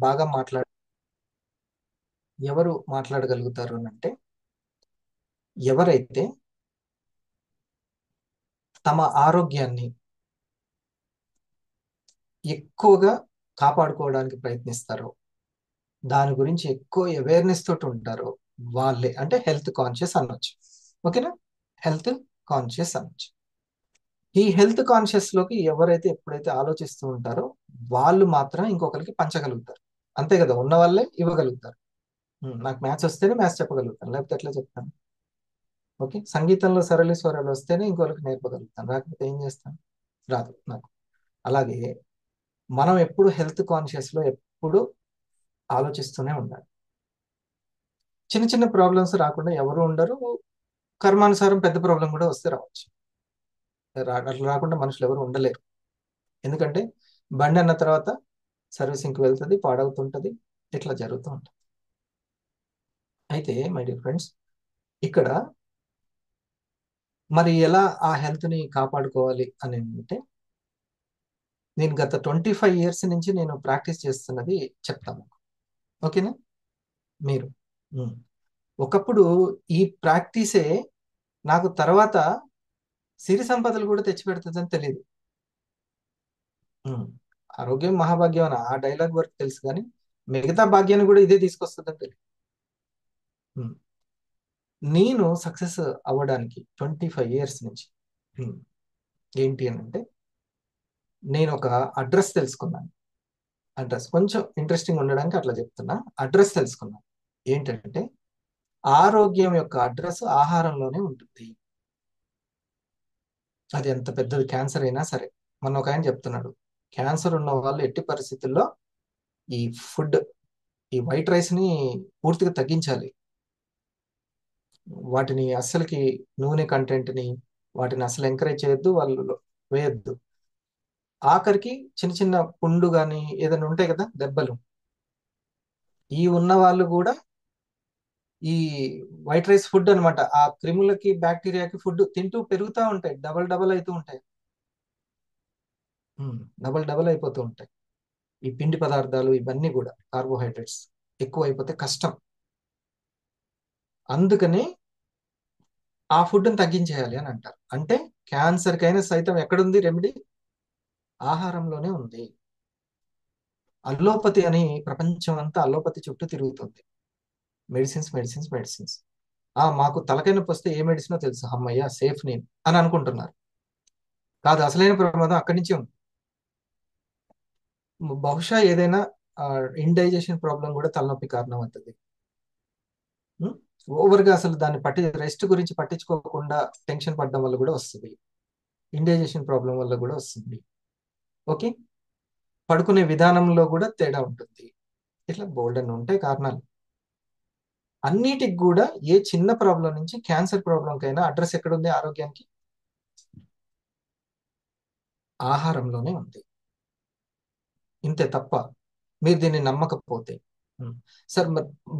బాగా ఎవరు మాట్లాడగలుగుతారు అని అంటే, ఎవరైతే తమ ఆరోగ్యాన్ని ఎక్కువగా కాపాడుకోవడానికి ప్రయత్నిస్తారో, దాని గురించి ఎక్కువ అవేర్నెస్ తోటి ఉంటారో వాళ్ళే అంటే హెల్త్ కాన్షియస్ అనొచ్చు. ఓకేనా? హెల్త్ కాన్షియస్ అనొచ్చు. ఈ హెల్త్ కాన్షియస్ లోకి ఎవరైతే ఎప్పుడైతే ఆలోచిస్తూ ఉంటారో వాళ్ళు మాత్రం ఇంకొకరికి పంచగలుగుతారు. అంతే కదా, ఉన్న వాళ్ళే ఇవ్వగలుగుతారు. నాకు మ్యాథ్స్ వస్తేనే మ్యాథ్స్ చెప్పగలుగుతాను, లేకపోతే ఎట్లా చెప్తాను? ఓకే, సంగీతంలో సరళి స్వరాలు వస్తేనే ఇంకొకరికి నేర్పగలుగుతాను, రాకపోతే ఏం చేస్తాను? రాదు నాకు. అలాగే మనం ఎప్పుడు హెల్త్ కాన్షియస్ లో ఎప్పుడు ఆలోచిస్తూనే ఉండాలి. చిన్న చిన్న ప్రాబ్లమ్స్ రాకుండా ఎవరు ఉండరు. కర్మానుసారం పెద్ద ప్రాబ్లం కూడా వస్తే రావచ్చు. అట్లా రాకుండా మనుషులు ఎవరు ఉండలేరు. ఎందుకంటే బండి అన్న తర్వాత సర్వీసింగ్కి వెళ్తుంది, పాడవుతుంటది, ఇట్లా జరుగుతూ ఉంటుంది. అయితే మై డియర్ ఫ్రెండ్స్, ఇక్కడ మరి ఎలా ఆ హెల్త్ ని కాపాడుకోవాలి అని అంటే, నేను గత 25 years నుంచి నేను ప్రాక్టీస్ చేస్తున్నది చెప్తాను. ఓకేనా? మీరు ఉమ్. ఒకప్పుడు ఈ ప్రాక్టీసే నాకు తర్వాత సిరి సంపదలు కూడా తెచ్చిపెడుతుందని తెలియదు. ఉమ్. ఆరోగ్యం మహాభాగ్యం అని ఆ డైలాగ్ వరకు తెలుసు, కానీ మిగతా భాగ్యాన్ని కూడా ఇదే తీసుకొస్తుందని తెలియదు. ఉమ్. నేను సక్సెస్ అవ్వడానికి 25 years నుంచి ఉమ్, ఏంటి అని అంటే, నేను ఒక అడ్రస్ తెలుసుకున్నాను. అడ్రస్ కొంచెం ఇంట్రెస్టింగ్ ఉండడానికి అట్లా చెప్తున్నా. అడ్రస్ తెలుసుకున్నాను. ఏంటంటే, ఆరోగ్యం యొక్క అడ్రస్ ఆహారంలోనే ఉంటుంది. అది ఎంత పెద్దది క్యాన్సర్ అయినా సరే. మొన్న ఒక ఆయన చెప్తున్నాడు, క్యాన్సర్ ఉన్న వాళ్ళు ఎట్టి పరిస్థితుల్లో ఈ ఫుడ్, ఈ వైట్ రైస్ ని పూర్తిగా తగ్గించాలి. వాటిని అస్సలకి నూనె కంటెంట్ ని వాటిని అసలు ఎంకరేజ్ చేయొద్దు, వాళ్ళు వేయొద్దు. ఆఖరికి చిన్న చిన్న పుండు కానీ ఏదైనా ఉంటాయి కదా, దెబ్బలు, ఈ ఉన్న వాళ్ళు కూడా ఈ వైట్ రైస్ ఫుడ్ అన్నమాట, ఆ క్రిములకి బ్యాక్టీరియాకి ఫుడ్ తింటూ పెరుగుతూ ఉంటాయి, డబల్ డబల్ అవుతూ ఉంటాయి. డబల్ డబల్ అయిపోతూ ఉంటాయి. ఈ పిండి పదార్థాలు ఇవన్నీ కూడా కార్బోహైడ్రేట్స్ ఎక్కువ అయిపోతే కష్టం. అందుకనే ఆ ఫుడ్ని తగ్గించేయాలి అని అంటారు. అంటే క్యాన్సర్కైనా సైతం ఎక్కడుంది రెమెడీ? ఆహారంలోనే ఉంది. అల్లోపతి అని ప్రపంచం అంతా అల్లోపతి చుట్టూ తిరుగుతుంది. Medicines medicines medicines. మాకు తలకాయ నొప్పి వస్తే ఏ మెడిసినో తెలుసు, అమ్మయ్య సేఫ్ నేను అని అనుకుంటున్నారు. కాదు, అసలైన ప్రమాదం అక్కడి నుంచే ఉంది. బహుశా ఏదైనా ఇండైజెషన్ ప్రాబ్లం కూడా తలనొప్పి కారణం అవుతుంది. ఓవర్గా అసలు దాన్ని రెస్ట్ గురించి పట్టించుకోకుండా టెన్షన్ పడడం వల్ల కూడా వస్తుంది. ఇండైజెషన్ ప్రాబ్లం వల్ల కూడా వస్తుంది. ఓకే, పడుకునే విధానంలో కూడా తేడా ఉంటుంది. ఇట్లా బోల్డ్ అని ఉంటాయి కారణాలు. అన్నిటికి కూడా ఏ చిన్న ప్రాబ్లం నుంచి క్యాన్సర్ ప్రాబ్లంకైనా అడ్రస్ ఎక్కడుంది ఆరోగ్యానికి? ఆహారంలోనే ఉంది. ఇంతే తప్ప మీరు దీన్ని నమ్మకపోతే, ఉమ్, సార్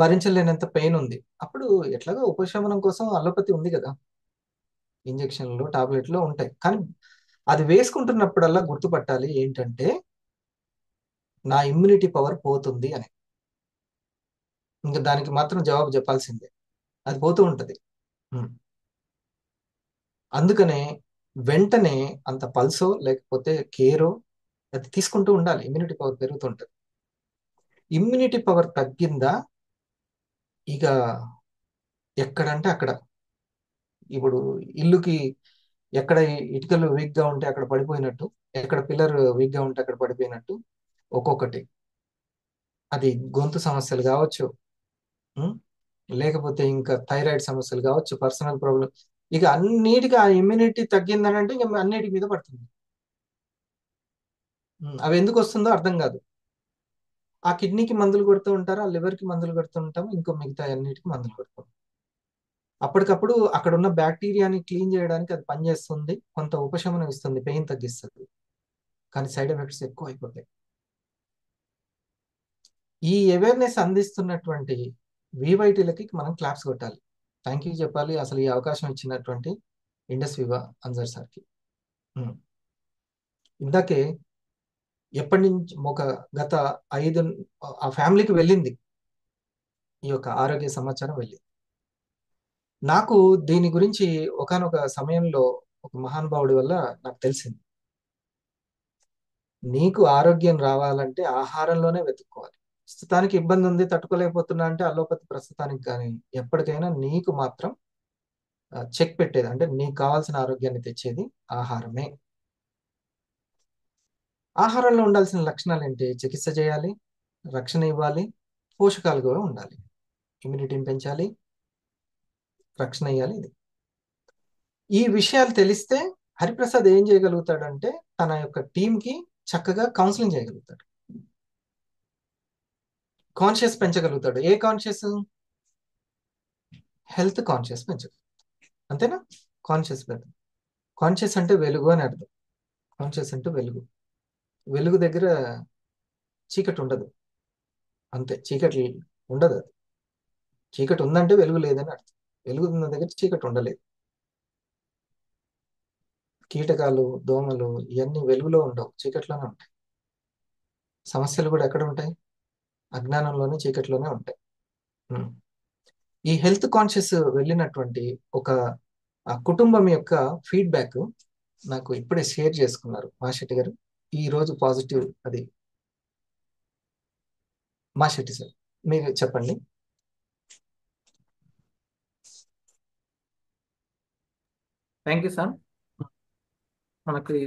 భరించలేనంత పెయిన్ ఉంది, అప్పుడు ఎట్లాగో ఉపశమనం కోసం అలోపతి ఉంది కదా, ఇంజెక్షన్లు టాబ్లెట్లు ఉంటాయి. కానీ అది వేసుకుంటున్నప్పుడల్లా గుర్తుపట్టాలి ఏంటంటే, నా ఇమ్యూనిటీ పవర్ పోతుంది అని. ఇంకా దానికి మాత్రం జవాబు చెప్పాల్సిందే, అది పోతూ ఉంటది. ఉమ్. అందుకనే వెంటనే అంత పల్సో లేకపోతే కేరో అది తీసుకుంటూ ఉండాలి. ఇమ్యూనిటీ పవర్ పెరుగుతుంటది. ఇమ్యూనిటీ పవర్ తగ్గిందా, ఇక ఎక్కడంటే అక్కడ, ఇప్పుడు ఇల్లుకి ఎక్కడ ఇటుకలు వీక్ గా ఉంటే అక్కడ పడిపోయినట్టు, ఎక్కడ పిల్లర్ వీక్ గా ఉంటే అక్కడ పడిపోయినట్టు, ఒక్కొక్కటి. అది గొంతు సమస్యలు కావచ్చు, ఉం? లేకపోతే ఇంకా థైరాయిడ్ సమస్యలు కావచ్చు, పర్సనల్ ప్రాబ్లం, ఇక అన్నిటికీ ఆ ఇమ్యూనిటీ తగ్గిందనంటే ఇక అన్నిటి మీద పడుతుంది. అవి ఎందుకు వస్తుందో అర్థం కాదు. ఆ కిడ్నీకి మందులు కొడుతూ ఉంటారు, ఆ లివర్ కి మందులు కొడుతూ ఉంటాము, ఇంకో మిగతా అన్నిటికీ మందులు కొడతాం. అప్పటికప్పుడు అక్కడ ఉన్న బ్యాక్టీరియాని క్లీన్ చేయడానికి అది పనిచేస్తుంది, కొంత ఉపశమనం ఇస్తుంది, పెయిన్ తగ్గిస్తుంది, కానీ సైడ్ ఎఫెక్ట్స్ ఎక్కువ అయిపోతాయి. ఈ అవేర్నెస్ అందిస్తున్నటువంటి వివైటీలకి మనం క్లాప్స్ కొట్టాలి, థ్యాంక్ యూ చెప్పాలి అసలు ఈ అవకాశం ఇచ్చినటువంటి ఇండస్ వివా అన్సర్ సార్కి. ఇందాకే ఎప్పటి నుంచి గత 5 ఆ ఫ్యామిలీకి వెళ్ళింది, ఈ యొక్క ఆరోగ్య సమాచారం వెళ్ళింది. నాకు దీని గురించి ఒకానొక సమయంలో ఒక మహానుభావుడి వల్ల నాకు తెలిసింది. నీకు ఆరోగ్యం రావాలంటే ఆహారంలోనే వెతుక్కోవాలి. ప్రస్తుతానికి ఇబ్బంది ఉంది, తట్టుకోలేకపోతున్నా అంటే అలోపతి ప్రస్తుతానికి, కానీ ఎప్పటికైనా నీకు మాత్రం చెక్ పెట్టేది అంటే నీకు కావాల్సిన ఆరోగ్యాన్ని తెచ్చేది ఆహారమే. ఆహారంలో ఉండాల్సిన లక్షణాలు ఏంటి? చికిత్స చేయాలి, రక్షణ ఇవ్వాలి, పోషకాలు కూడా ఉండాలి. ఇమ్యూనిటీని పెంచాలి, రక్షణ ఇవ్వాలి. ఇది ఈ విషయాలు తెలిస్తే హరిప్రసాద్ ఏం చేయగలుగుతాడంటే తన యొక్క టీంకి చక్కగా కౌన్సిలింగ్ చేయగలుగుతాడు, కాన్షియస్ పెంచగలుగుతాడు. ఏ కాన్షియస్? హెల్త్ కాన్షియస్ పెంచగలుగుతాడు. అంతేనా? కాన్షియస్ పెద్ద. కాన్షియస్ అంటే వెలుగు అని అర్థం. కాన్షియస్ అంటే వెలుగు. వెలుగు దగ్గర చీకటి ఉండదు, అంతే. చీకటి ఉండదు. అది చీకటి ఉందంటే వెలుగు లేదని అర్థం. వెలుగు ఉన్న దగ్గర చీకటి ఉండలేదు. కీటకాలు, దోమలు ఇవన్నీ వెలుగులో ఉండవు, చీకట్లోనే ఉంటాయి. సమస్యలు కూడా ఎక్కడ ఉంటాయి? అజ్ఞానంలోనే, చీకట్లోనే ఉంటాయి. ఉమ్. ఈ హెల్త్ కాన్షియస్ వెళ్ళినటువంటి ఒక కుటుంబం యొక్క ఫీడ్బ్యాక్ నాకు ఇప్పుడే షేర్ చేసుకున్నారు మాషెట్టి గారు. ఈ రోజు పాజిటివ్ అది. మాషెట్టి సార్, మీరు చెప్పండి. Thank you sir. మనకి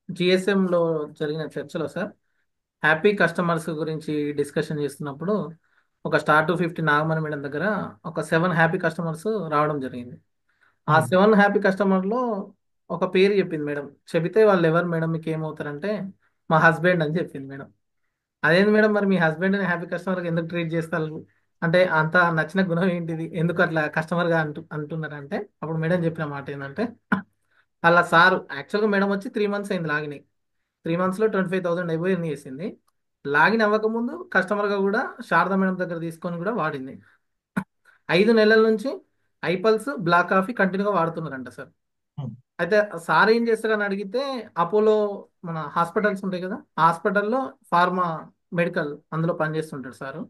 జిఎస్ఎంలో జరిగిన చర్చలో సార్ హ్యాపీ కస్టమర్స్ గురించి డిస్కషన్ చేస్తున్నప్పుడు ఒక స్టార్ 250 నాగమణి మేడం దగ్గర ఒక 7 హ్యాపీ కస్టమర్స్ రావడం జరిగింది. ఆ 7 హ్యాపీ కస్టమర్లో ఒక పేరు చెప్పింది మేడం. చెబితే వాళ్ళు ఎవరు మేడం మీకు ఏమవుతారంటే మా హస్బెండ్ అని చెప్పింది మేడం. అదేంది మేడం మరి మీ హస్బెండ్ని హ్యాపీ కస్టమర్గా ఎందుకు ట్రీట్ చేస్తారు, అంటే అంత నచ్చిన గుణం ఏంటిది, ఎందుకు అట్లా కస్టమర్గా అంటున్నారంటే అప్పుడు మేడం చెప్పిన మాట ఏంటంటే అలా సార్ యాక్చువల్గా మేడం వచ్చి 3 మంత్స్ అయింది లాగిన్ అయ్యి. 3 మంత్స్లో 25,000 అయిపోయి ఎర్న్ చేసింది. లాగిన్ అవ్వకముందు కస్టమర్గా కూడా శారదా మేడం దగ్గర తీసుకొని కూడా వాడింది. 5 నెలల నుంచి ఐపల్స్ బ్లాక్ కాఫీ కంటిన్యూగా వాడుతున్నారంట సార్. అయితే సార్ ఏం చేస్తారని అడిగితే అపోలో మన హాస్పిటల్స్ ఉంటాయి కదా, ఆ హాస్పిటల్లో ఫార్మా మెడికల్ అందులో పనిచేస్తుంటాడు సారు.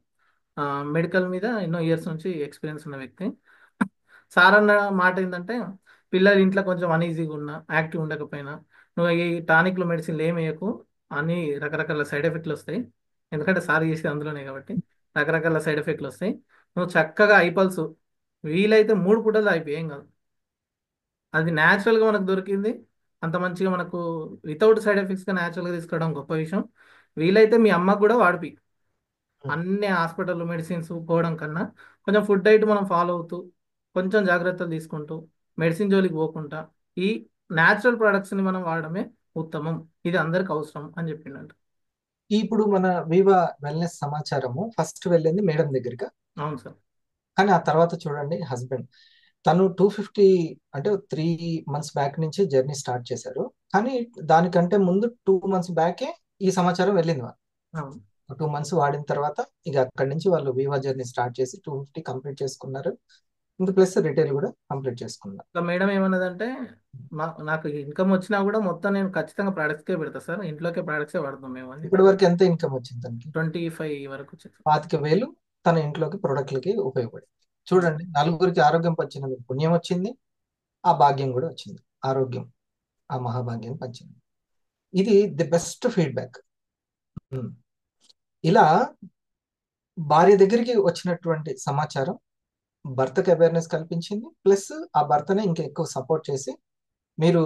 మెడికల్ మీద ఎన్నో ఇయర్స్ నుంచి ఎక్స్పీరియన్స్ ఉన్న వ్యక్తి. సార్ అన్న మాట ఏంటంటే పిల్లలు ఇంట్లో కొంచెం అనీజీగా ఉన్నా, యాక్టివ్ ఉండకపోయినా నువ్వు ఈ టానిక్లు మెడిసిన్లు ఏమి వేయకు, అన్ని రకరకాల సైడ్ ఎఫెక్ట్లు వస్తాయి. ఎందుకంటే సార్ చేసేది అందులోనే కాబట్టి రకరకాల సైడ్ ఎఫెక్ట్లు వస్తాయి. నువ్వు చక్కగా ఐపల్స్ వీలైతే 3 పూటలు అయిపోయి ఏం కాదు. అది న్యాచురల్గా మనకు దొరికింది, అంత మంచిగా మనకు వితౌట్ సైడ్ ఎఫెక్ట్స్గా న్యాచురల్గా తీసుకోవడం గొప్ప విషయం. వీలైతే మీ అమ్మకు కూడా వాడిపి. అన్ని హాస్పిటల్ మెడిసిన్స్ పోవడం కన్నా కొంచెం ఫుడ్ డైట్ మనం ఫాలో అవుతూ కొంచెం జాగ్రత్తలు తీసుకుంటూ మెడిసిన్ జోలికి పోకుండా ఈ న్యాచురల్ ప్రొడక్ట్స్ని మనం వాడడమే ఉత్తమం. ఇది అందరికి అవసరం అని చెప్పిండంట. ఇప్పుడు మన వివా వెల్నెస్ సమాచారము ఫస్ట్ వెళ్ళింది మేడం దగ్గరికి, అవును సార్. కానీ ఆ తర్వాత చూడండి హస్బెండ్ తను 250 అంటే 3 మంత్స్ బ్యాక్ నుంచి జర్నీ స్టార్ట్ చేశారు. కానీ దానికంటే ముందు 2 మంత్స్ బ్యాకే ఈ సమాచారం వెళ్ళింది వాళ్ళు. అవును. 2 మంత్స్ వాడిన తర్వాత ఇక అక్కడి నుంచి వాళ్ళు వివా జర్నీ స్టార్ట్ చేసి 250 కంప్లీట్ చేసుకున్నారు. ఇంకా ప్లస్ రిటైల్ కూడా కంప్లీట్ చేసుకున్నారు. ఇంకా మేడం ఏమన్నదంటే నాకు ఇన్కమ్ వచ్చినా కూడా మొత్తం నేను ఖచ్చితంగా ప్రోడక్ట్స్కే పెడతా సార్, ఇంట్లోకే ప్రోడక్ట్సే వాడతాం మేము అని. ఇప్పటి వరకు ఎంత ఇన్కమ్ వచ్చింది తనకి? 25 వరకు వచ్చింది. 25,000 తన ఇంట్లోకి ప్రొడక్ట్లకి ఉపయోగపడింది. చూడండి, నలుగురికి ఆరోగ్యం పంచినందుకు పుణ్యం వచ్చింది, ఆ భాగ్యం కూడా వచ్చింది. ఆరోగ్యం, ఆ మహాభాగ్యం పంచింది. ఇది ది బెస్ట్ ఫీడ్బ్యాక్. ఇలా భార్య దగ్గరికి వచ్చినటువంటి సమాచారం భర్తకి అవేర్నెస్ కల్పించింది, ప్లస్ ఆ భర్తనే ఇంకా ఎక్కువ సపోర్ట్ చేసి మీరు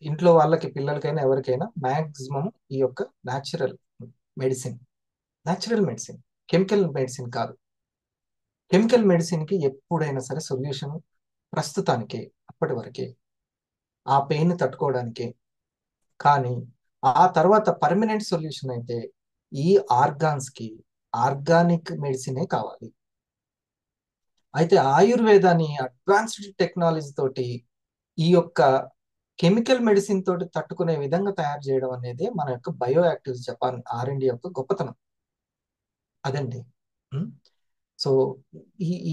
ఇంట్లో వాళ్ళకి, పిల్లలకైనా ఎవరికైనా మ్యాక్సిమం ఈ యొక్క natural medicine, natural medicine, chemical medicine కాదు. కెమికల్ మెడిసిన్ కి ఎప్పుడైనా సరే సొల్యూషన్ ప్రస్తుతానికి అప్పటి వరకే ఆ పెయిన్ తట్టుకోవడానికి. కానీ ఆ తర్వాత పర్మనెంట్ సొల్యూషన్ అయితే ఈ ఆర్గాన్స్ కి ఆర్గానిక్ మెడిసినే కావాలి. అయితే ఆయుర్వేదాన్ని అడ్వాన్స్డ్ టెక్నాలజీ తోటి ఈ యొక్క కెమికల్ మెడిసిన్ తోటి తట్టుకునే విధంగా తయారు చేయడం అనేది మన యొక్క బయో యాక్టివ్ జపాన్ R&D యొక్క గొప్పతనం అదండి. సో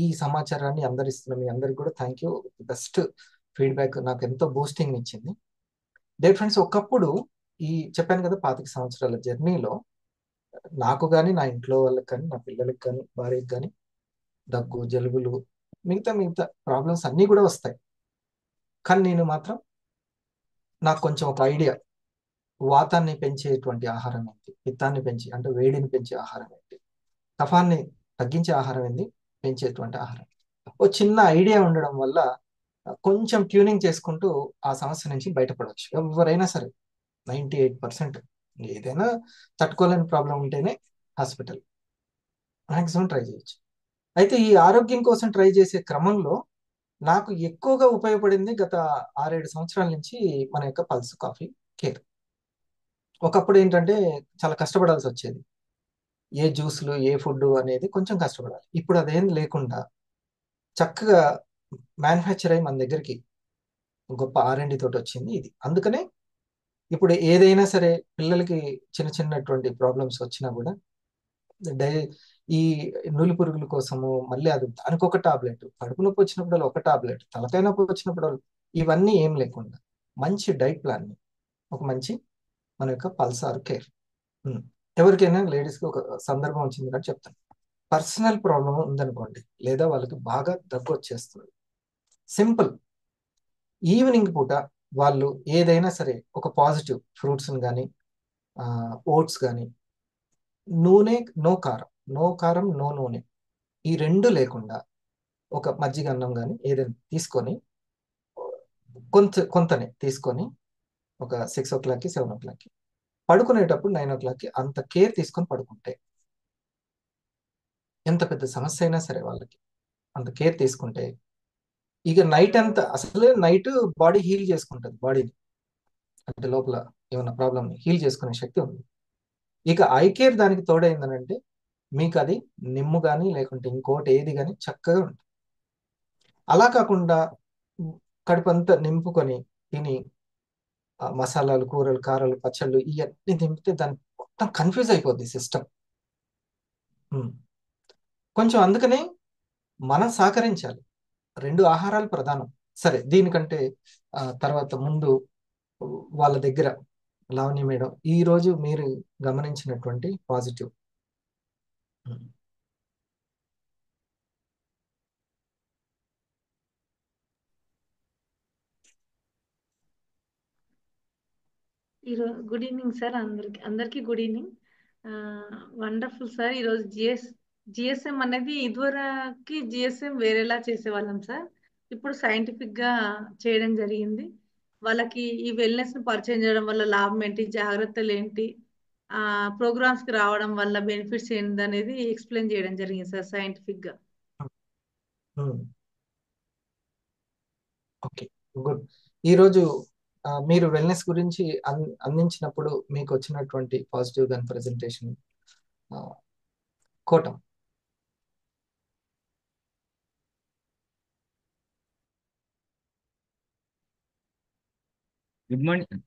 ఈ సమాచారాన్ని అందరిస్తున్న మీ అందరికి కూడా థ్యాంక్ యూ. బెస్ట్ ఫీడ్బ్యాక్ నాకు ఎంతో బూస్టింగ్ ఇచ్చింది. డే ఫ్రెండ్స్, ఒకప్పుడు ఈ చెప్పాను కదా 25 సంవత్సరాల జర్నీలో నాకు కానీ, నా ఇంట్లో వాళ్ళకి కానీ, నా పిల్లలకి కానీ, భార్యకి కానీ దగ్గు, జలుబులు, మిగతా మిగతా ప్రాబ్లమ్స్ అన్నీ కూడా వస్తాయి. కానీ నేను మాత్రం నాకు కొంచెం ఒక ఐడియా, వాతాన్ని పెంచేటువంటి ఆహారం ఏంటి, పిత్తాన్ని పెంచి అంటే వేడిని పెంచే ఆహారం ఏంటి, కఫాన్ని తగ్గించే ఆహారం ఏంటి, పెంచేటువంటి ఆహారం. ఓ చిన్న ఐడియా ఉండడం వల్ల కొంచెం ట్యూనింగ్ చేసుకుంటూ ఆ సమస్య నుంచి బయటపడవచ్చు. ఎవరైనా సరే 98% ఏదైనా తట్టుకోలేని ప్రాబ్లం ఉంటేనే హాస్పిటల్ మాక్సిమం ట్రై చేయొచ్చు. అయితే ఈ ఆరోగ్యం కోసం ట్రై చేసే క్రమంలో నాకు ఎక్కువగా ఉపయోగపడింది గత 6-7 సంవత్సరాల నుంచి మన యొక్క పల్స్ కాఫీ కేర్. ఒకప్పుడు ఏంటంటే చాలా కష్టపడాల్సి వచ్చేది. ఏ జ్యూస్లు, ఏ ఫుడ్ అనేది కొంచెం కష్టపడాలి. ఇప్పుడు అదేం లేకుండా చక్కగా మ్యానుఫ్యాక్చర్ అయ్యి మన దగ్గరికి గొప్ప R&D తోటి వచ్చింది ఇది. అందుకనే ఇప్పుడు ఏదైనా సరే పిల్లలకి చిన్న చిన్నటువంటి ప్రాబ్లమ్స్ వచ్చినా కూడా డై ఈ నులి పురుగుల కోసము మళ్ళీ అది దానికి ఒక టాబ్లెట్, కడుపు నొప్పి వచ్చినప్పుడు ఒక టాబ్లెట్, తలకాయ నొప్పి వచ్చినప్పుడు ఇవన్నీ ఏం లేకుండా మంచి డైట్ ప్లాన్, ఒక మంచి మన యొక్క పల్సార్ కేర్. ఎవరికైనా లేడీస్కి ఒక సందర్భం వచ్చింది కాబట్టి చెప్తాను. పర్సనల్ ప్రాబ్లం ఉందనుకోండి, లేదా వాళ్ళకి బాగా దగ్గు వచ్చేస్తుంది, సింపుల్ ఈవినింగ్ పూట వాళ్ళు ఏదైనా సరే ఒక పాజిటివ్ ఫ్రూట్స్ని కానీ, ఓట్స్ కానీ, నూనె నో కారం, నో కారం నో నూనె, ఈ రెండు లేకుండా ఒక మజ్జిగ అన్నం కానీ ఏదైనా తీసుకొని కొంతనే తీసుకొని ఒక 6 o'clockకి 7 o'clockకి పడుకునేటప్పుడు 9 o'clockకి అంత కేర్ తీసుకొని పడుకుంటే, ఎంత పెద్ద సమస్య అయినా సరే వాళ్ళకి అంత కేర్ తీసుకుంటే ఇక నైట్ అంతా అసలే నైట్ బాడీ హీల్ చేసుకుంటుంది, బాడీని అంటే లోపల ఏమైనా ప్రాబ్లమ్ హీల్ చేసుకునే శక్తి ఉంది. ఇక ఐ కేర్ దానికి తోడైందనంటే మీకు అది నిమ్ము కానీ లేకుంటే ఇంకోటి ఏది కానీ చక్కగా ఉంటుంది. అలా కాకుండా కడుపంతా నింపుకొని తిని మసాలాలు, కూరలు, కారాలు, పచ్చళ్ళు ఇవన్నీ తింపితే దాని మొత్తం కన్ఫ్యూజ్ అయిపోద్ది సిస్టమ్. కొంచెం అందుకనే మనం సహకరించాలి. 2 ఆహారాలు ప్రధానం. సరే దీనికంటే తర్వాత ముందు వాళ్ళ దగ్గర లావణ్య మేడం ఈ రోజు మీరు గమనించినటువంటి పాజిటివ్. గుడ్ ఈవినింగ్ సార్, అందరికి గుడ్ ఈవినింగ్. Wonderful sir. ఈరోజు జిఎస్ఎం అనేది ఇదివరకు జిఎస్ఎం వేరేలా చేసేవాళ్ళం సార్, ఇప్పుడు సైంటిఫిక్ గా చేయడం జరిగింది. వాళ్ళకి ఈ వెల్నెస్ ను పరిచయం చేయడం వల్ల లాభం ఏంటి, జాగ్రత్తలు ఏంటి, ప్రోగ్రామ్స్ కి రావడం వల్ల బెనిఫిట్స్ ఏంటి అనేది ఎక్స్ప్లెయిన్ చేయడం జరిగింది సార్ సైంటిఫిక్ గా. Okay, good. ఈరోజు మీరు వెల్నెస్ గురించి అందించినప్పుడు మీకు వచ్చినటువంటి పాజిటివ్ దాని ప్రెజెంటేషన్ కోటం. Good morning,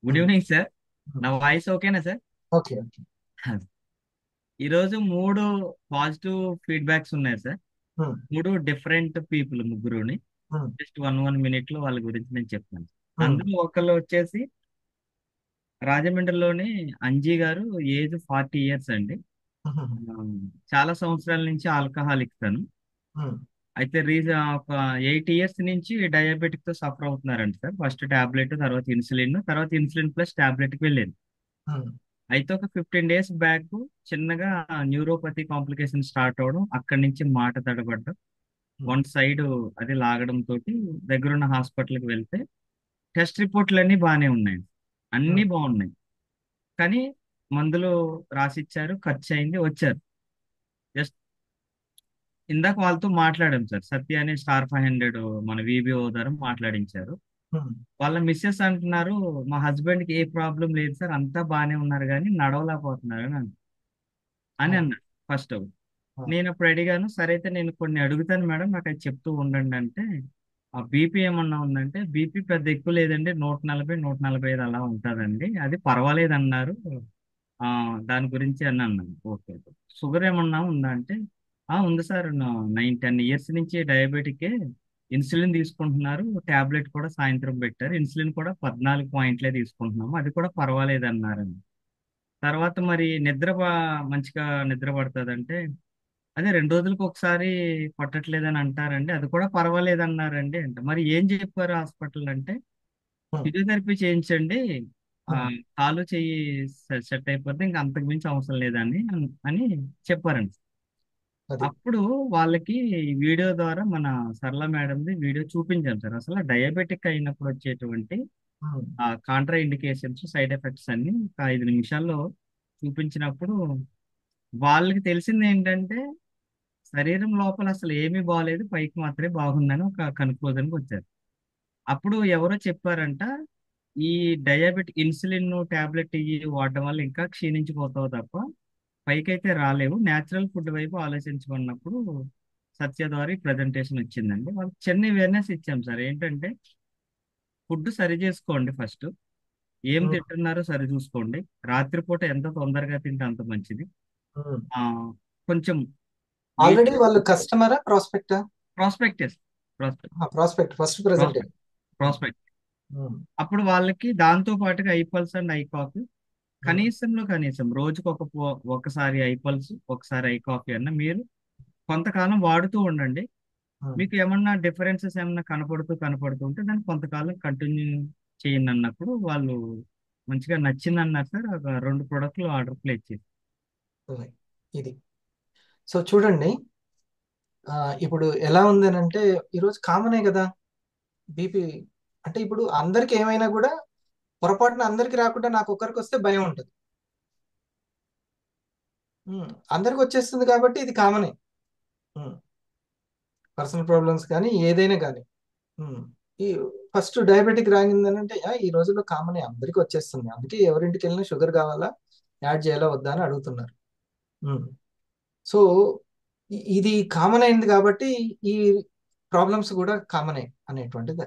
good evening sir. నా వాయిస్ ఓకేనా సార్? Okay okay. ఈరోజు 3 పాజిటివ్ ఫీడ్బ్యాక్స్ ఉన్నాయి సార్. 3 డిఫరెంట్ పీపుల్, ముగ్గురుని. జస్ట్ 1 minute లో వాళ్ళ గురించి నేను చెప్తాను. అందులో ఒకళ్ళు వచ్చేసి రాజమండ్రిలోని అంజీ గారు, ఏజ్ 40 years అండి. చాలా సంవత్సరాల నుంచి ఆల్కహాలిక్ తను. అయితే ఒక 8 years నుంచి డయాబెటిక్ తో సఫర్ అవుతున్నారండి సార్. ఫస్ట్ టాబ్లెట్, తర్వాత ఇన్సులిన్ ప్లస్ టాబ్లెట్ కి వెళ్ళింది. అయితే ఒక 15 days బ్యాక్ చిన్నగా న్యూరోపతి కాంప్లికేషన్ స్టార్ట్ అవడం, అక్కడి నుంచి మాట తడబడ్డం, 1 side అది లాగడం తోటి దగ్గరున్న హాస్పిటల్కి వెళ్తే టెస్ట్ రిపోర్ట్లు అన్నీ బాగానే ఉన్నాయి, అన్నీ బాగున్నాయి. కానీ మందులు రాసిచ్చారు, ఖర్చు అయింది, వచ్చారు. జస్ట్ ఇందాక వాళ్ళతో మాట్లాడాం సార్, సత్య అనే Star500 మన VBO ద్వారా మాట్లాడించారు. వాళ్ళ మిస్సెస్ అంటున్నారు, మా హస్బెండ్ కి ఏ ప్రాబ్లం లేదు సార్, అంతా బాగానే ఉన్నారు కానీ నడవలేకపోతున్నారు అని అన్నారు ఫస్ట్. నేను అప్పుడు అడిగాను, సరే అయితే నేను కొన్ని అడుగుతాను మేడం, నాకు అది చెప్తూ ఉండండి అంటే, ఆ బీపీ ఏమన్నా ఉందంటే, బీపీ పెద్ద ఎక్కువ లేదండి, 140 145 అలా ఉంటుందండి, అది పర్వాలేదు అన్నారు. దాని గురించి అని అన్నాను. ఓకే, షుగర్ ఏమన్నా ఉందా అంటే, ఉంది సార్, 9-10 years నుంచి డయాబెటికే, ఇన్సులిన్ తీసుకుంటున్నారు, టాబ్లెట్ కూడా సాయంత్రం పెట్టారు. ఇన్సులిన్ కూడా 14 పాయింట్లే తీసుకుంటున్నాము, అది కూడా పర్వాలేదు అన్నారండి. తర్వాత మరి మంచిగా నిద్ర పడుతుందంటే, అదే 2 రోజులకు ఒకసారి పట్టట్లేదని అంటారండి, అది కూడా పర్వాలేదు అన్నారండి అంటే, మరి ఏం చెప్పారు హాస్పిటల్ అంటే, ఉమ్, ఫిజియోథెరపీ చేయించండి, ఆ, ఉమ్, కాలు చెయ్యి సెట్ అయిపోతే ఇంకా అంతకు మించి అవసరం లేదని అని చెప్పారండి. అది అప్పుడు వాళ్ళకి ఈ వీడియో ద్వారా మన సరళ మేడంది వీడియో చూపించాం సార్. అసలు డయాబెటిక్ అయినప్పుడు వచ్చేటువంటి ఉమ్, కాంట్రా ఇండికేషన్స్, సైడ్ ఎఫెక్ట్స్ అన్ని ఒక 5 నిమిషాల్లో చూపించినప్పుడు వాళ్ళకి తెలిసింది ఏంటంటే శరీరం లోపల అసలు ఏమీ బాగాలేదు, పైకి మాత్రమే బాగుందని ఒక కన్క్లూజన్కి వచ్చారు. అప్పుడు ఎవరో చెప్పారంట, ఈ డయాబెటిక్ ఇన్సులిన్ టాబ్లెట్ ఇవి వాడడం వల్ల ఇంకా క్షీణించిపోతావు తప్ప పైకైతే రాలేవు, న్యాచురల్ ఫుడ్ వైపు ఆలోచించమన్నప్పుడు సత్య ద్వారా ప్రజెంటేషన్ వచ్చిందండి. వాళ్ళకి చిన్న అవేర్నెస్ ఇచ్చాం సార్. ఏంటంటే ఫుడ్ సరి చేసుకోండి ఫస్ట్, ఏం ఉమ్, తింటున్నారో సరి చూసుకోండి, రాత్రిపూట ఎంత తొందరగా తింటే అంత మంచిది. ఉమ్. ఆ కొంచెం ఆల్రెడీ వీటి వాళ్ళు కస్టమరా ప్రాస్పెక్టా? Prospects prospect prospect first presentation. Prospect అప్పుడు వాళ్ళకి దాంతో పాటుగా ఐపల్స్ అండ్ ఐకాఫీ కనీసం రోజుకు ఒకసారి ఐపల్స్, ఒకసారి ఐ కాఫీ అన్న మీరు కొంతకాలం వాడుతూ ఉండండి. మీకు ఏమన్నా డిఫరెన్సెస్ ఏమన్నా కనపడుతూ ఉంటే దాన్ని కొంతకాలం కంటిన్యూ చేయండి అన్నప్పుడు వాళ్ళు మంచిగా నచ్చింది అన్నారు సార్. ఒక 2 ప్రోడక్ట్లు ఆర్డర్ ప్లేస్ చేసి. ఇది సో చూడండి, ఇప్పుడు ఎలా ఉంది అని అంటే ఈరోజు కామనే కదా బీపీ. అంటే ఇప్పుడు అందరికి ఏమైనా కూడా పొరపాటున అందరికి రాకుండా నాకు ఒక్కరికి వస్తే భయం ఉంటుంది. అందరికి వచ్చేస్తుంది కాబట్టి ఇది కామనే. పర్సనల్ ప్రాబ్లమ్స్ కానీ ఏదైనా కానీ ఈ ఫస్ట్ డయాబెటిక్ రాగిందని అంటే ఈ రోజుల్లో కామనే, అందరికి వచ్చేస్తుంది. అందుకే ఎవరింటికి వెళ్ళినా షుగర్ కావాలా, యాడ్ చేయాలా వద్దా అని అడుగుతున్నారు. సో ఇది కామన్ అయింది కాబట్టి ఈ ప్రాబ్లమ్స్ కూడా కామనే అనేటువంటిది.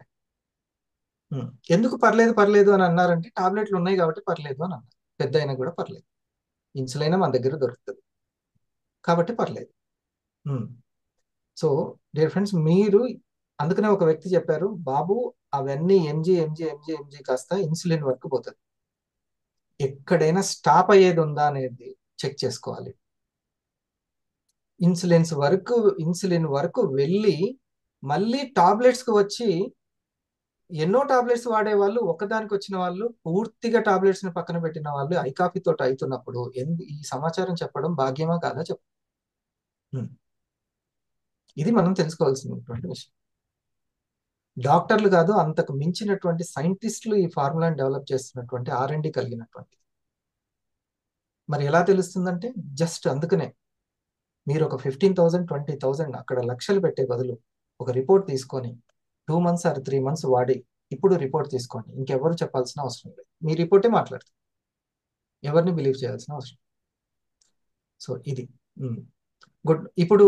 ఎందుకు పర్లేదు పర్లేదు అని అన్నారంటే టాబ్లెట్లు ఉన్నాయి కాబట్టి పర్లేదు అని అన్నారు. పెద్ద అయినా కూడా పర్లేదు, ఇన్సులైన్ మన దగ్గర దొరుకుతుంది కాబట్టి పర్లేదు. సో డియర్ ఫ్రెండ్స్, మీరు అందుకనే ఒక వ్యక్తి చెప్పారు, బాబు అవన్నీ ఎంజీ ఎంజీ ఎంజీ ఎంజీ కాస్త ఇన్సులిన్ వరకు పోతుంది. ఎక్కడైనా స్టాప్ అయ్యేది ఉందా అనేది చెక్ చేసుకోవాలి. ఇన్సులిన్ వరకు వెళ్ళి మళ్ళీ టాబ్లెట్స్కి వచ్చి ఎన్నో టాబ్లెట్స్ వాడే వాళ్ళు, ఒకదానికి వచ్చిన వాళ్ళు, పూర్తిగా టాబ్లెట్స్ ని పక్కన పెట్టిన వాళ్ళు ఐకాఫీ తోటి అవుతున్నప్పుడు ఈ సమాచారం చెప్పడం భాగ్యమా కాదా చెప్ప. ఇది మనం తెలుసుకోవాల్సినటువంటి విషయం. డాక్టర్లు కాదు, అంతకు మించినటువంటి సైంటిస్టులు ఈ ఫార్ములాని డెవలప్ చేస్తున్నటువంటి R&D కలిగినటువంటి. మరి ఎలా తెలుస్తుందంటే జస్ట్ అందుకనే మీరు ఒక 15,000 20,000 అక్కడ లక్షలు పెట్టే బదులు ఒక రిపోర్ట్ తీసుకొని 2 months or 3 months వాడి ఇప్పుడు రిపోర్ట్ తీసుకోండి. ఇంకెవరు చెప్పాల్సిన అవసరం లేదు, మీ రిపోర్టే మాట్లాడుతుంది, ఎవరిని బిలీవ్ చేయాల్సిన అవసరం. సో ఇది గుడ్. ఇప్పుడు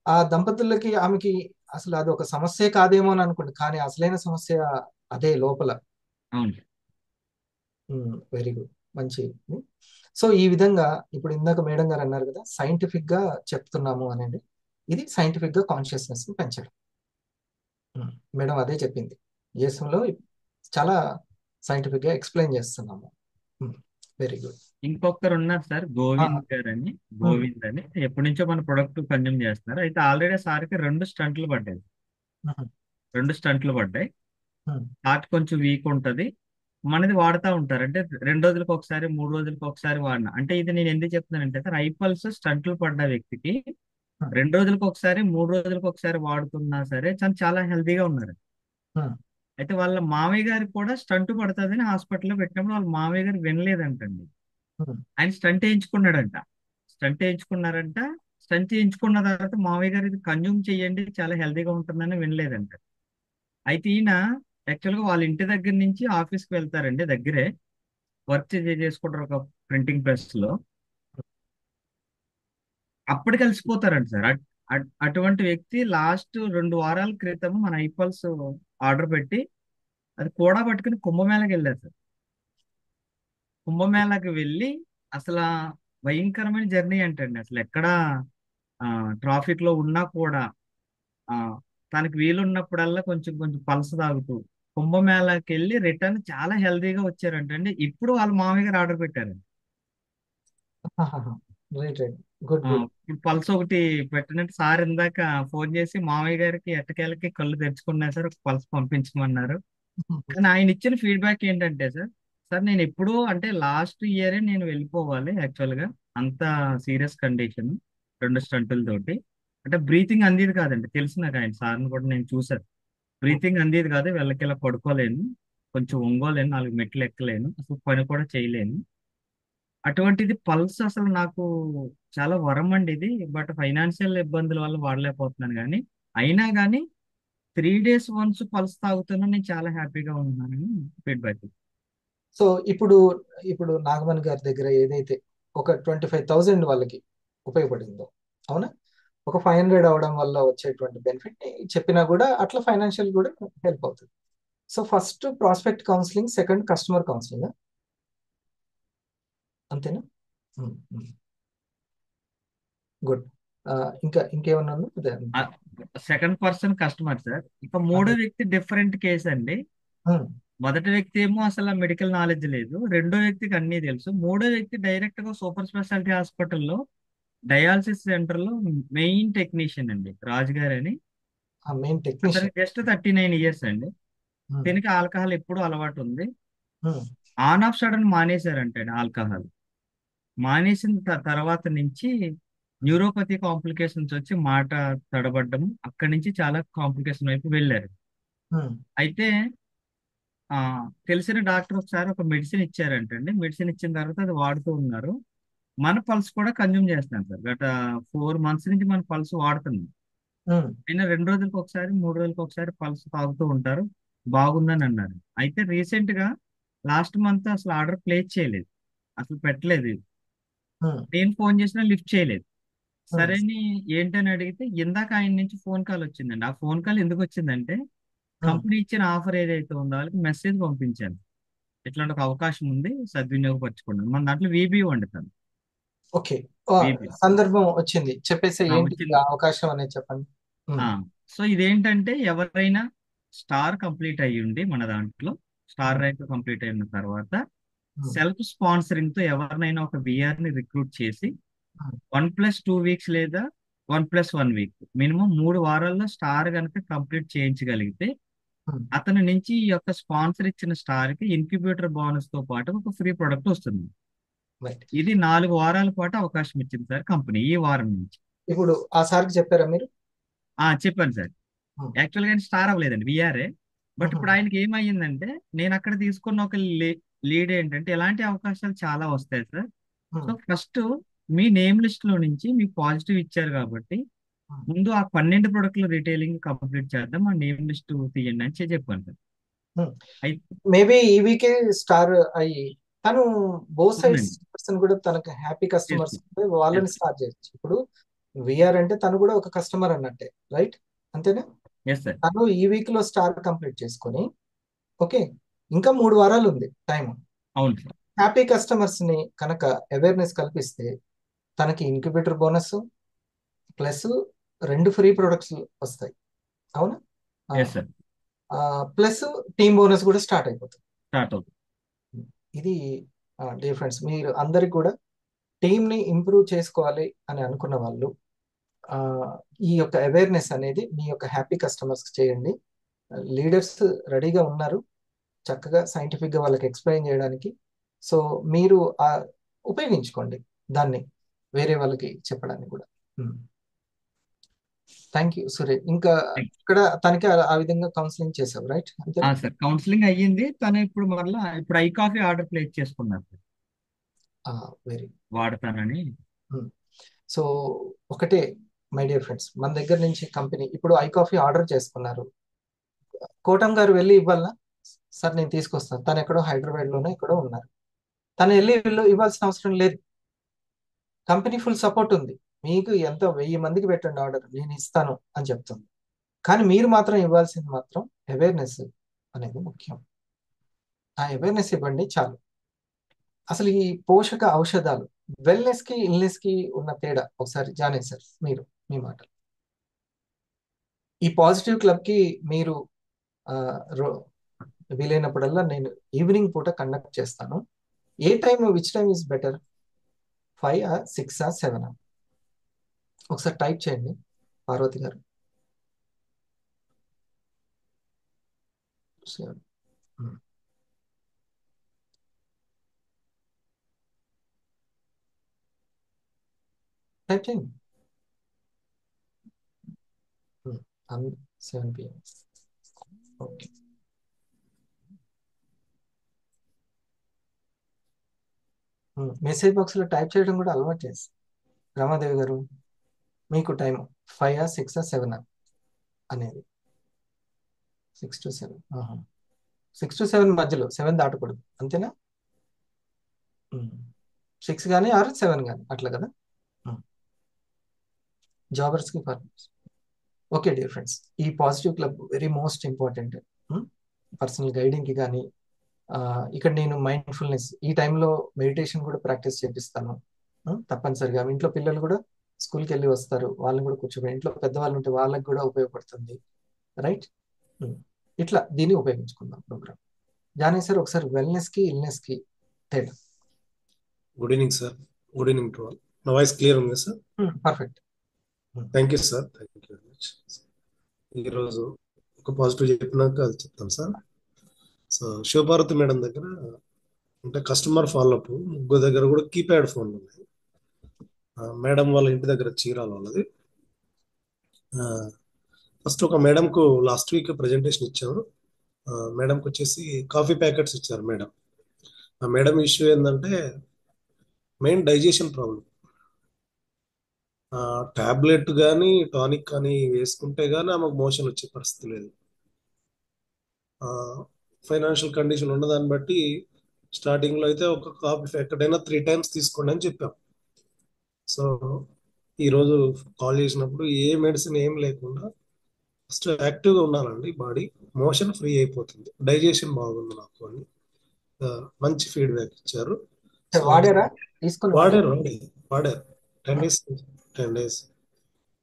ఆ దంపతులకి ఆమెకి అసలు అది ఒక సమస్య కాదేమో అని అనుకోండి, కానీ అసలైన సమస్య అదే లోపల. వెరీ గుడ్, మంచి. సో ఈ విధంగా ఇప్పుడు ఇందాక మేడం గారు అన్నారు కదా, సైంటిఫిక్ గా చెప్తున్నాము అనేది. ఇది సైంటిఫిక్ గా కాన్షియస్నెస్ ని పెంచడం. మేడం అదే చెప్పింది, లో చాలా సైంటిఫిక్ గా ఎక్స్ప్లెయిన్ చేస్తున్నాము. Very good. ఇంకొకరు ఉన్నారు సార్, గోవింద్ గారు అని. గోవింద్ అని ఎప్పటి నుంచో మన ప్రొడక్ట్ కన్జ్యూమ్ చేస్తున్నారు. అయితే ఆల్రెడీ సార్కి 2 స్టంట్లు పడ్డాయి. 2 స్టంట్లు పడ్డాయి. హార్ట్ కొంచెం వీక్ ఉంటది. మనది వాడుతూ ఉంటారు. అంటే 2 రోజులకు ఒకసారి, 3 రోజులకు ఒకసారి వాడిన. అంటే ఇది నేను ఎందుకు చెప్తున్నానంటే సార్, ఐపల్స్ స్టంట్లు పడ్డ వ్యక్తికి 2 రోజులకు ఒకసారి, 3 రోజులకు ఒకసారి వాడుతున్నా సరే చాలా హెల్తీగా ఉన్నారు. అయితే వాళ్ళ మామయ్య గారికి కూడా స్టంట్ పడుతుందని హాస్పిటల్లో పెట్టినప్పుడు వాళ్ళ మామయ్య గారు వినలేదంటండి. ఆయన స్టంట్ వేయించుకున్నాడంట. స్టంట్ వేయించుకున్నారంట. స్టంట్ వేయించుకున్న తర్వాత మామయ్య గారు ఇది కన్జ్యూమ్ చేయండి, చాలా హెల్తీగా ఉంటుందని వినలేదంట. అయితే ఈయన యాక్చువల్గా వాళ్ళ ఇంటి దగ్గర నుంచి ఆఫీస్కి వెళ్తారండి, దగ్గరే వర్క్ చేసుకుంటారు ఒక ప్రింటింగ్ ప్రెస్ లో. అప్పటికి కలిసిపోతారంట సార్. అటువంటి వ్యక్తి లాస్ట్ 2 వారాల క్రితం మన ఐపల్స్ ఆర్డర్ పెట్టి అది కూడా పట్టుకుని కుంభమేళకి వెళ్ళారు సార్. కుంభమేళకి వెళ్ళి అసలు భయంకరమైన జర్నీ అంటండి. అసలు ఎక్కడ ట్రాఫిక్ లో ఉన్నా కూడా తనకి వీలున్నప్పుడల్లా కొంచెం కొంచెం పలస తాగుతూ కుంభమేళాకి వెళ్ళి రిటర్న్ చాలా హెల్తీగా వచ్చారంట అండి. ఇప్పుడు వాళ్ళ మామయ్య గారు ఆర్డర్ పెట్టారు. రైట్ రైట్, గుడ్ ఆ, గుడ్. ఇప్పుడు పల్స్ ఒకటి పెట్టినట్టు సార్ ఇందాక ఫోన్ చేసి మామయ్య గారికి ఎట్టకేలకి కళ్ళు తెరుచుకున్నా సార్, ఒక పల్స్ పంపించమన్నారు. కానీ ఆయన ఇచ్చిన ఫీడ్బ్యాక్ ఏంటంటే సార్, సార్ నేను ఎప్పుడూ అంటే లాస్ట్ ఇయరే నేను వెళ్ళిపోవాలి యాక్చువల్గా, అంత సీరియస్ కండిషన్, 2 స్టంటులతోటి. అంటే బ్రీతింగ్ అందేది కాదండి, తెలుసు నాకు, ఆయన సార్ని కూడా నేను చూసాను. బ్రీతింగ్ అందేది కాదు, వెళ్ళకిలా పడుకోలేను, కొంచెం ఒంగోలేను, 4 మెట్లు ఎక్కలేను, అసలు పని కూడా చేయలేను. అటువంటిది పల్స్ అసలు నాకు చాలా వరం అండి ఇది. బట్ ఫైనాన్షియల్ ఇబ్బందుల వల్ల వాడలేకపోతున్నాను, కానీ అయినా కానీ 3 days వన్స్ పల్స్ తాగుతున్నా నేను చాలా హ్యాపీగా ఉన్నానని ఫీడ్బ్యాక్. సో ఇప్పుడు ఇప్పుడు నాగమణి గారి దగ్గర ఏదైతే ఒక 25,000 వాళ్ళకి ఉపయోగపడిందో, అవునా, ఒక 500 అవడం వల్ల వచ్చేటువంటి బెనిఫిట్ చెప్పినా కూడా అట్లా ఫైనాన్షియల్ కూడా హెల్ప్ అవుతుంది. So first prospect counselling, second customer counselling, అంతేనా? గుడ్. ఇంకా ఇంకేమన్నా ఉందా? అదే. Second person customer sir. ఇక మూడో వ్యక్తి డిఫరెంట్ కేసు అండి. మొదటి వ్యక్తి ఏమో అసలు మెడికల్ నాలెడ్జ్ లేదు, రెండో వ్యక్తికి అన్నీ తెలుసు, మూడో వ్యక్తి డైరెక్ట్ గా సూపర్ స్పెషాలిటీ హాస్పిటల్లో డయాలసిస్ సెంటర్ లో మెయిన్ టెక్నీషియన్ అండి, రాజు గారు అని. మెయిన్ అతనికి టెక్నీషియన్. జస్ట్ 39 years అండి. దీనికి ఆల్కహాల్ ఎప్పుడు అలవాటు ఉంది. ఆన్ ఆఫ్ సడన్ మానేశారంటే ఆల్కహాల్. మానేసిన తర్వాత నుంచి న్యూరోపతి కాంప్లికేషన్స్ వచ్చి మాట తడబడ్డం, అక్కడి నుంచి చాలా కాంప్లికేషన్ వైపు వెళ్ళారు. అయితే ఆ తెలిసిన డాక్టర్ ఒకసారి ఒక మెడిసిన్ ఇచ్చారంటండి. మెడిసిన్ ఇచ్చిన తర్వాత అది వాడుతూ ఉన్నారు. మన పల్స్ కూడా కన్జ్యూమ్ చేస్తున్నాం సార్. గత 4 months నుంచి మన పల్స్ వాడుతున్నాం. అయినా 2 రోజులకు ఒకసారి 3 రోజులకు ఒకసారి పల్స్ తాగుతూ ఉంటారు, బాగుందని అన్నారు. అయితే రీసెంట్ గా లాస్ట్ మంత్ అసలు ఆర్డర్ ప్లేస్ చేయలేదు, అసలు పెట్టలేదు. నేను ఫోన్ చేసినా లిఫ్ట్ చేయలేదు. సరే అని ఏంటని అడిగితే ఇందాక ఆయన నుంచి ఫోన్ కాల్ వచ్చిందండి. ఆ ఫోన్ కాల్ ఎందుకు వచ్చిందంటే, కంపెనీ ఇచ్చిన ఆఫర్ ఏదైతే ఉందో వాళ్ళకి మెసేజ్ పంపించాను, ఇట్లాంటి ఒక అవకాశం ఉంది, సద్వినియోగపరచుకోండి. మన దాంట్లో వీబీ వండుతాను. ఓకే, వీబీ సందర్భం వచ్చింది, చెప్పేసి ఏంటి ఈ వచ్చింది. అవకాశం అనేది చెప్పండి. సో ఇదేంటంటే, ఎవరైనా స్టార్ కంప్లీట్ అయ్యి ఉండి మన దాంట్లో స్టార్ ర్యాంక్ కంప్లీట్ అయిన తర్వాత సెల్ఫ్ స్పాన్సరింగ్ తో ఎవరినైనా ఒక విఆర్ ని రిక్రూట్ చేసి 1+2 weeks లేదా 1+1 week మినిమం 3 వారాల్లో స్టార్ కనుక కంప్లీట్ చేయించగలిగితే అతని నుంచి ఈ యొక్క స్పాన్సర్ ఇచ్చిన స్టార్ కి ఇన్క్యుబేటర్ బోనస్ తో పాటు ఒక ఫ్రీ ప్రొడక్ట్ వస్తుంది. రైట్. ఇది 4 వారాల పాటు అవకాశం ఇచ్చింది సార్ కంపెనీ, ఈ వారం నుంచి. ఇప్పుడు ఆ సార్కి చెప్పారా మీరు? చెప్పాను సార్. యాక్చువల్ గా స్టార్ అవ్వలేదండి, విఆర్ఏ. బట్ ఇప్పుడు ఆయనకి ఏమయ్యిందంటే, నేను అక్కడ తీసుకున్న ఒక లీడ్ ఏంటంటే, ఎలాంటి అవకాశాలు చాలా వస్తాయి సార్. సో ఫస్ట్ మీ నేమ్ లిస్ట్ లో నుంచి మీకు పాజిటివ్ ఇచ్చారు కాబట్టి ముందు ఆ 12 ప్రొడక్ట్లు రిటైలింగ్ కంప్లీట్ చేద్దాం, ఆ నేమ్ లిస్ట్ తీయండి అని చెప్పాను సార్. అయితే మేబీ ఈ వీకే స్టార్ అయ్యి తను బోత్ సైడ్స్ అవునండి. పర్సన్ కూడా తనకు హ్యాపీ కస్టమర్స్ చేసుకో. వాళ్ళని Yes. స్టార్ట్ చేయొచ్చు. ఇప్పుడు విఆర్ అంటే తను కూడా ఒక కస్టమర్ అన్నట్టే, రైట్? అంతేనా? Yes, sir. తను ఈ వీక్ లో స్టార్ కంప్లీట్ చేసుకొని, ఓకే, ఇంకా 3 వారాలు ఉంది టైం. అవును సార్. హ్యాపీ కస్టమర్స్ ని కనుక అవేర్నెస్ కల్పిస్తే తనకి incubator bonus plus 2 free products వస్తాయి, అవునా? Yes sir. Plus team bonus కూడా స్టార్ట్ అయిపోతుంది. స్టార్ట్ అవుతుంది. ఇది డిఫరెన్స్. మీరు అందరికి కూడా టీంని ఇంప్రూవ్ చేసుకోవాలి అని అనుకున్న వాళ్ళు ఈ యొక్క అవేర్నెస్ అనేది మీ యొక్క హ్యాపీ కస్టమర్స్ చేయండి. లీడర్స్ రెడీగా ఉన్నారు చక్కగా సైంటిఫిక్గా వాళ్ళకి ఎక్స్ప్లెయిన్ చేయడానికి. సో మీరు ఉపయోగించుకోండి దాన్ని వేరే వాళ్ళకి చెప్పడానికి కూడా. Thank you Suresh. ఇంకా ఇక్కడ తనకి ఆ విధంగా కౌన్సిలింగ్ చేసావు, రైట్? అంతే సార్, కౌన్సిలింగ్ అయ్యింది. తను ఇప్పుడు మరలా ఇప్పుడు ఐ కాఫీ ఆర్డర్ ప్లేస్ చేసుకున్నారు సార్, వెరీ వాడతానని. సో ఒకటే మై డియర్ ఫ్రెండ్స్, మన దగ్గర నుంచి కంపెనీ ఇప్పుడు ఐ కాఫీ ఆర్డర్ చేసుకున్నారు, కోటం గారు వెళ్ళి ఇవ్వాలనా? సార్ నేను తీసుకొస్తాను, తను ఎక్కడో హైదరాబాద్ లోనే ఎక్కడో ఉన్నారు, తను వెళ్ళి ఇవ్వాల్సిన అవసరం లేదు. కంపెనీ ఫుల్ సపోర్ట్ ఉంది. మీకు ఎంత 1000 మందికి పెట్టండి ఆర్డర్, నేను ఇస్తాను అని చెప్తుంది. కానీ మీరు మాత్రం ఇవ్వాల్సింది మాత్రం అవేర్నెస్ అనేది ముఖ్యం. ఆ అవేర్నెస్ ఇవ్వండి చాలు. అసలు ఈ పోషక ఔషధాలు వెల్నెస్ కి ఇల్నెస్ కి ఉన్న తేడా ఒకసారి జానే సార్ మీరు మీ మాట. ఈ పాజిటివ్ క్లబ్కి మీరు ఆ, రో- వీలైనప్పుడల్లా నేను ఈవినింగ్ పూట కండక్ట్ చేస్తాను. ఏ time, which time is better? 5, 6, 7? ఒకసారి టైప్ చేయండి పార్వతి గారు. 7. టైప్ చేయండి. 7 PM. ఓకే. మెసేజ్ బాక్స్లో టైప్ చేయడం కూడా అలవాటు చేసి రమాదేవి గారు, మీకు టైం 5, 6, 7 అనేది. 6 to 7. 6 to 7 మధ్యలో, 7 దాటకూడదు, అంతేనా? 6 కానీ ఆర్ 7 కానీ, అట్లా కదా. జాబర్స్కి ఫార్మర్స్. ఓకే డియర్ ఫ్రెండ్స్, ఈ positive club very most important personal గైడింగ్కి కానీ. ఇక్కడ నేను మైండ్ఫుల్నెస్ ఈ టైంలో మెడిటేషన్ కూడా ప్రాక్టీస్ చేపిస్తాను. తప్పనిసరిగా ఇంట్లో పిల్లలు కూడా స్కూల్కి వెళ్ళి వస్తారు, వాళ్ళని కూడా కూర్చోబెట్టి, ఇంట్లో పెద్దవాళ్ళు ఉంటే వాళ్ళకి కూడా ఉపయోగపడుతుంది. రైట్. ఇట్లా దీన్ని ఉపయోగించుకుందాం ప్రోగ్రామ్. జానీ సార్, ఒకసారి వెల్నెస్కి ఇల్నెస్కి తేడా. Good evening sir. Good evening to all. నా వాయిస్ క్లియర్ ఉంది sir? Perfect. Thank you sir. Thank you very much. ఈరోజు ఒక పాజిటివ్ చెప్పినాక అది చెప్తాను సార్. సో శివపార్వతి మేడం దగ్గర అంటే కస్టమర్ ఫాలోఅప్ ముగ్గురు దగ్గర కూడా కీప్యాడ్ ఫోన్లు ఉన్నాయి. మేడం వాళ్ళ ఇంటి దగ్గర చీరాల వాళ్ళది. ఫస్ట్ ఒక మేడంకు లాస్ట్ వీక్ ప్రజెంటేషన్ ఇచ్చాము. మేడంకి వచ్చేసి కాఫీ ప్యాకెట్స్ ఇచ్చారు మేడం. ఆ మేడం ఇష్యూ ఏంటంటే మెయిన్ డైజెషన్ ప్రాబ్లం. టాబ్లెట్ కానీ టానిక్ కానీ వేసుకుంటే కానీ ఆమెకు మోషన్ వచ్చే పరిస్థితి లేదు. ఫైనాన్షియల్ కండిషన్ ఉన్నదాన్ని బట్టి స్టార్టింగ్లో అయితే ఒక కాఫీ ఎక్కడైనా 3 times తీసుకోండి అని చెప్పాం. సో ఈరోజు కాల్ చేసినప్పుడు ఏ మెడిసిన్ ఏం లేకుండా ఫస్ట్ యాక్టివ్గా ఉన్నానండి, బాడీ మోషన్ ఫ్రీ అయిపోతుంది, డైజెషన్ బాగుంది నాకు అని మంచి ఫీడ్బ్యాక్ ఇచ్చారు. సో వాడారా? తీసుకుని వాడారు 10 days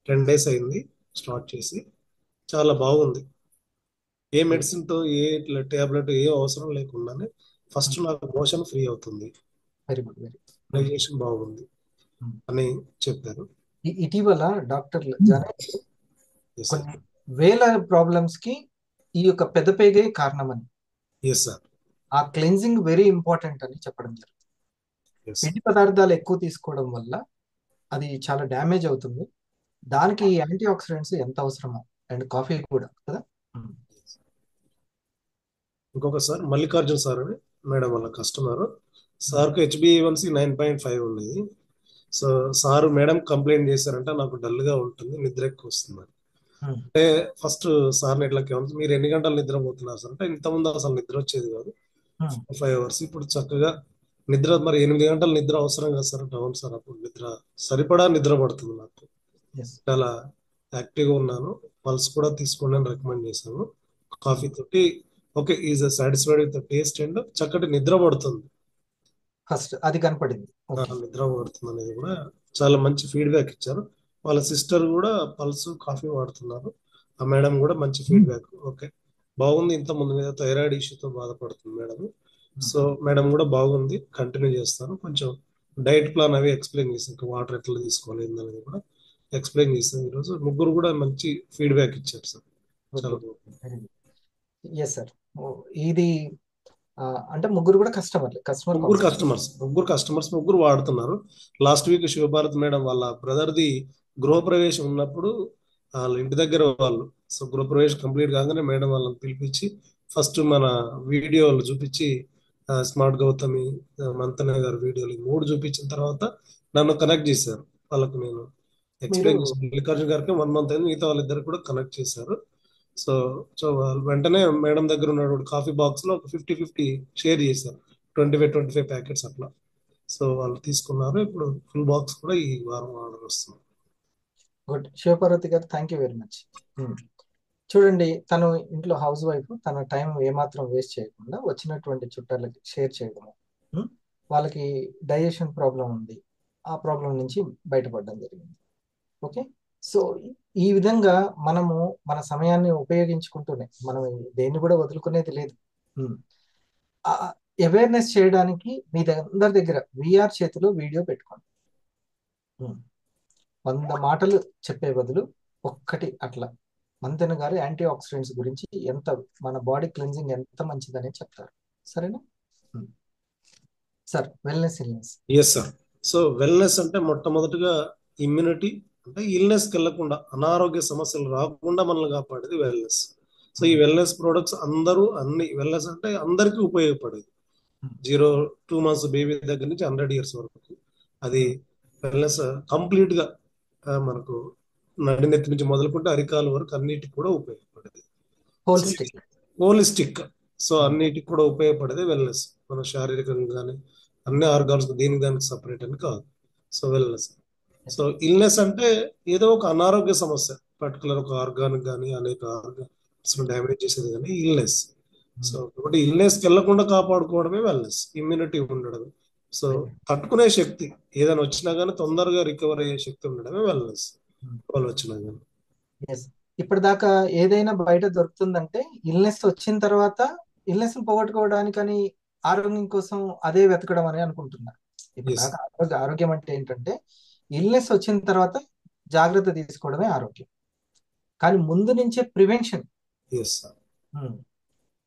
10 days అయింది స్టార్ట్ చేసి. చాలా బాగుంది. ఏ మెడిసిన్తో ఏ టాబ్లెట్ ఏ అవసరం లేకుండానే ఫస్ట్ నాకు మోషన్ ఫ్రీ అవుతుంది, వెరీ గుడ్, వెరీ డైజెషన్ బాగుంది అని చెప్పారు. ఇటీవల డాక్టర్లు ఎస్ సార్. కొన్ని వేల ప్రాబ్లమ్స్ కి ఈ యొక్క పెద్ద పేగే కారణమని, ఎస్ సార్. ఆ క్లెన్జింగ్ వెరీ ఇంపార్టెంట్ అని చెప్పడం జరుగుతుంది. ఎస్ పిండి పదార్థాలు ఎక్కువ తీసుకోవడం వల్ల అది చాలా డ్యామేజ్ అవుతుంది. దానికి యాంటీ ఆక్సిడెంట్స్ ఎంత అవసరమో, అండ్ కాఫీ కూడా కదా. ఇంకొక సార్ మల్లికార్జున్ సార్ అని మేడం వాళ్ళ కస్టమర్. సార్కు HbA1c 9.5 ఉండేది. సో సార్ మేడం కంప్లైంట్ చేశారంటే నాకు డల్గా ఉంటుంది, నిద్ర ఎక్కువ వస్తుంది. అంటే ఫస్ట్ సార్ని ఎట్లా మీరు ఎన్ని గంటలు నిద్రపోతున్నారు సార్ అంటే, ఇంతకుముందు అసలు నిద్ర వచ్చేది కాదు, 5 hours. ఇప్పుడు చక్కగా నిద్ర మరి 8 గంటలు నిద్ర అవసరం కదా సార్ అంటే, అవును సార్ అప్పుడు నిద్ర సరిపడా నిద్ర పడుతుంది నాకు, చాలా యాక్టివ్గా ఉన్నాను, పల్స్ కూడా తీసుకోండి అని రికమెండ్ చేశాను. కాఫీ తోటి okay is satisfied with taste and చక్కటి నిద్ర పడుతుంది, ఫస్ట్ అది కనపడింది. నిద్ర పడుతుంది అనేది కూడా చాలా మంచి ఫీడ్బ్యాక్ ఇచ్చారు. వాళ్ళ సిస్టర్ కూడా పల్స్ కాఫీ వాడుతున్నారు, ఆ మేడం కూడా మంచి ఫీడ్బ్యాక్. ఓకే బాగుంది. ఇంత ముందు మీద థైరాయిడ్ ఇష్యూతో బాధపడుతుంది మేడం. సో మేడం కూడా బాగుంది, కంటిన్యూ చేస్తాను. కొంచెం డైట్ ప్లాన్ అవి ఎక్స్ప్లెయిన్ చేశాను, వాటర్ ఎట్లా తీసుకోవాలి అనేది కూడా ఎక్స్ప్లెయిన్ చేశాను. ఈరోజు ముగ్గురు కూడా మంచి ఫీడ్బ్యాక్ ఇచ్చారు సార్. చాలా బాగుంది. Yes sir. ఇది అంటే ముగ్గురు కూడా ముగ్గురు కస్టమర్స్ ముగ్గురు వాడుతున్నారు. లాస్ట్ వీక్ శివభారత్ మేడం వాళ్ళ బ్రదర్ది గృహప్రవేశం ఉన్నప్పుడు వాళ్ళ ఇంటి దగ్గర వాళ్ళు, సో గృహప్రవేశం కంప్లీట్ కాగానే మేడం వాళ్ళని పిలిపించి ఫస్ట్ మన వీడియోలు చూపించి, స్మార్ట్ గౌతమి, మంతనే గారి వీడియోలు 3 చూపించిన తర్వాత నన్ను కనెక్ట్ చేశారు. వాళ్ళకు నేను ఎక్స్ప్లెయిన్ చేశాను. మల్లికార్జున గారికి 1 month అయింది, మిగతా వాళ్ళిద్దరు కూడా కనెక్ట్ చేశారు. సో వెంటనే మేడం దగ్గర ఉన్నటువంటి కాఫీ బాక్స్ లో ఒక 50-50 షేర్ చేశారు, 25 ప్యాకెట్స్ అట్లా. సో వాళ్ళు తీసుకున్నారు. ఇప్పుడు ఫుల్ బాక్స్ కూడా ఈ వారం ఆర్డర్ వస్తుంది. గుడ్. శివపార్వతి గారు, థ్యాంక్ యూ వెరీ మచ్. చూడండి, తను ఇంట్లో హౌస్ వైఫ్, తన టైం ఏమాత్రం వేస్ట్ చేయకుండా వచ్చినటువంటి చుట్టాలకి షేర్ చేయడము, వాళ్ళకి డైజెషన్ ప్రాబ్లం ఉంది, ఆ ప్రాబ్లం నుంచి బయటపడడం జరిగింది. ఓకే, సో ఈ విధంగా మనము మన సమయాన్ని ఉపయోగించుకుంటూనే మనం దేన్ని కూడా వదులుకునేది లేదు. అవేర్నెస్ చేయడానికి మీ అందరి దగ్గర విఆర్ చేతిలో వీడియో పెట్టుకోండి. 100 మాటలు చెప్పే బదులు ఒక్కటి అట్లా మంతెన గారు యాంటీ ఆక్సిడెంట్స్ గురించి ఎంత మన బాడీ క్లెన్జింగ్ ఎంత మంచిదని చెప్తారు. సరేనా sir? Wellness illness. Yes sir. So wellness అంటే మొట్టమొదటిగా ఇమ్యూనిటీ, అంటే ఇల్నెస్కి వెళ్లకుండా, అనారోగ్య సమస్యలు రాకుండా మనల్ని కాపాడేది వెల్నెస్. సో ఈ వెల్నెస్ ప్రోడక్ట్స్ అన్ని వెల్నెస్ అంటే అందరికీ ఉపయోగపడేది. 0-2 months బేబీ దగ్గర నుంచి 100 years వరకు అది వెల్నెస్ కంప్లీట్ గా మనకు నడినెత్తి నుంచి మొదలుకుంటే అరికాల వరకు అన్నిటికి కూడా ఉపయోగపడేది. హోలిస్టిక్. సో అన్నిటికి కూడా ఉపయోగపడేది వెల్నెస్. మన శారీరకంగా కానీ అన్ని ఆర్గాన్స్ దీనికి దానికి సపరేట్ అని కాదు. So wellness. సో ఇల్నెస్ అంటే ఏదో ఒక అనారోగ్య సమస్య, పర్టికులర్ ఒక ఆర్గాన్ కానీ అనేక ఆర్గాన్స్ డ్యామేజ్ చేసేది కానీ ఇల్నెస్. సో కాబట్టి ఇల్నెస్కి వెళ్లకుండా కాపాడుకోవడమే వెల్నెస్. ఇమ్యూనిటీ ఉండడం, సో తట్టుకునే శక్తి, ఏదైనా వచ్చినా కానీ తొందరగా రికవర్ అయ్యే శక్తి ఉండడమే వెల్నెస్. వాళ్ళు వచ్చినా కానీ ఇప్పటిదాకా ఏదైనా బయట దొరుకుతుందంటే ఇల్నెస్ వచ్చిన తర్వాత ఇల్నెస్ పోగొట్టుకోవడానికని ఆరోగ్యం కోసం అదే వెతకడం అని అనుకుంటున్నారు. ఇప్పటిదాకా ఆరోగ్యం అంటే ఏంటంటే ఇల్నెస్ వచ్చిన తర్వాత జాగ్రత్త తీసుకోవడమే ఆరోగ్యం. కానీ ముందు నుంచే ప్రివెన్షన్,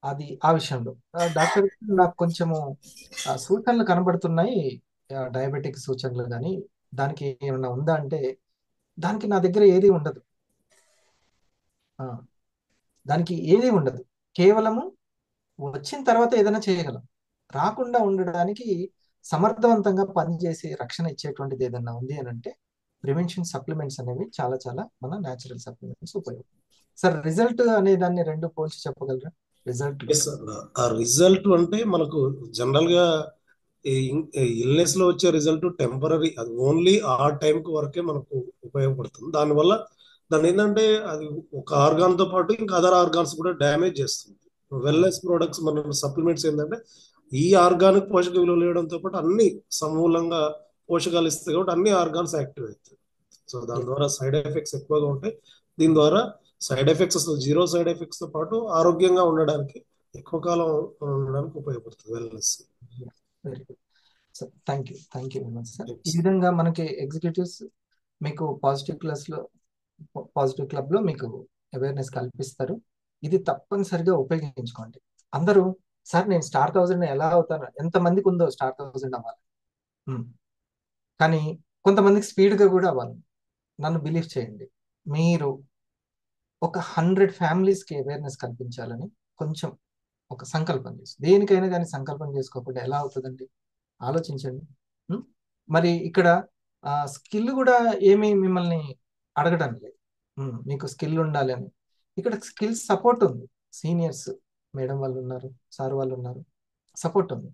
అది ఆ విషయంలో డాక్టర్ నాకు కొంచెము సూచనలు కనబడుతున్నాయి, డయాబెటిక్ సూచనలు, కానీ దానికి ఏమన్నా ఉందా అంటే దానికి నా దగ్గర ఏది ఉండదు. దానికి ఏది ఉండదు, కేవలము వచ్చిన తర్వాత ఏదైనా చేయగలం. రాకుండా ఉండడానికి సమర్థవంతంగా పనిచేసి రక్షణ ఇచ్చేటువంటిది ఏదన్నా ఉంది అని అంటే ప్రివెన్షన్ సప్లిమెంట్స్ అనేవి చాలా చాలా మన న్యాచురల్ సప్లిమెంట్స్ ఉపయోగం. సార్ రిజల్ట్ అనే దాన్ని రెండు పోల్చి చెప్పగలరా? రిజల్ట్ ఆ రిజల్ట్ అంటే మనకు జనరల్ గా ఇల్నెస్ లో వచ్చే రిజల్ట్ టెంపరీ, అది ఓన్లీ ఆ టైంకి వరకే మనకు ఉపయోగపడుతుంది. దానివల్ల దాని ఏంటంటే అది ఒక ఆర్గాన్ తో పాటు ఇంకా అదర్ ఆర్గాన్స్ కూడా డ్యామేజ్ చేస్తుంది. వెల్నెస్ ప్రోడక్ట్స్ మన సప్లిమెంట్స్ ఏంటంటే ఈ ఆర్గానిక్ పోషక విలువలు ఇవ్వడంతో పాటు అన్ని సమూలంగా పోషకాలు ఇస్తాయి కాబట్టి అన్ని ఆర్గాన్స్ యాక్టివ్ అవుతాయి. సో దాని ద్వారా సైడ్ ఎఫెక్ట్స్ ఎక్కువగా ఉంటాయి. దీని ద్వారా సైడ్ ఎఫెక్ట్స్, 0 సైడ్ ఎఫెక్ట్స్ తో పాటు ఆరోగ్యంగా ఉండడానికి, ఎక్కువ కాలం ఉండడానికి ఉపయోగపడుతుంది wellness. Very good sir, thank you very much sir. ఈ విధంగా మనకి ఎగ్జిక్యూటివ్స్ మీకు పాజిటివ్ క్లబ్ లో మీకు అవేర్నెస్ కల్పిస్తారు. ఇది తప్పనిసరిగా ఉపయోగించుకోండి. అందరూ సార్ నేను స్టార్ 1000 ఎలా అవుతాను, ఎంతమందికి ఉందో స్టార్ 1000 అవ్వాలి, కానీ కొంతమందికి స్పీడ్గా కూడా అవ్వాలి. నన్ను బిలీవ్ చేయండి, మీరు ఒక 100 ఫ్యామిలీస్కి అవేర్నెస్ కల్పించాలని కొంచెం ఒక సంకల్పం చేసి, దేనికైనా కానీ సంకల్పం చేసుకోకుండా ఎలా అవుతుందండి ఆలోచించండి. మరి ఇక్కడ స్కిల్ కూడా ఏమీ మిమ్మల్ని అడగడం లేదు, మీకు స్కిల్ ఉండాలి అని. ఇక్కడ స్కిల్ సపోర్ట్ ఉంది, సీనియర్స్ మేడం వాళ్ళు ఉన్నారు, సార్ వాళ్ళు ఉన్నారు, సపోర్ట్ ఉంది.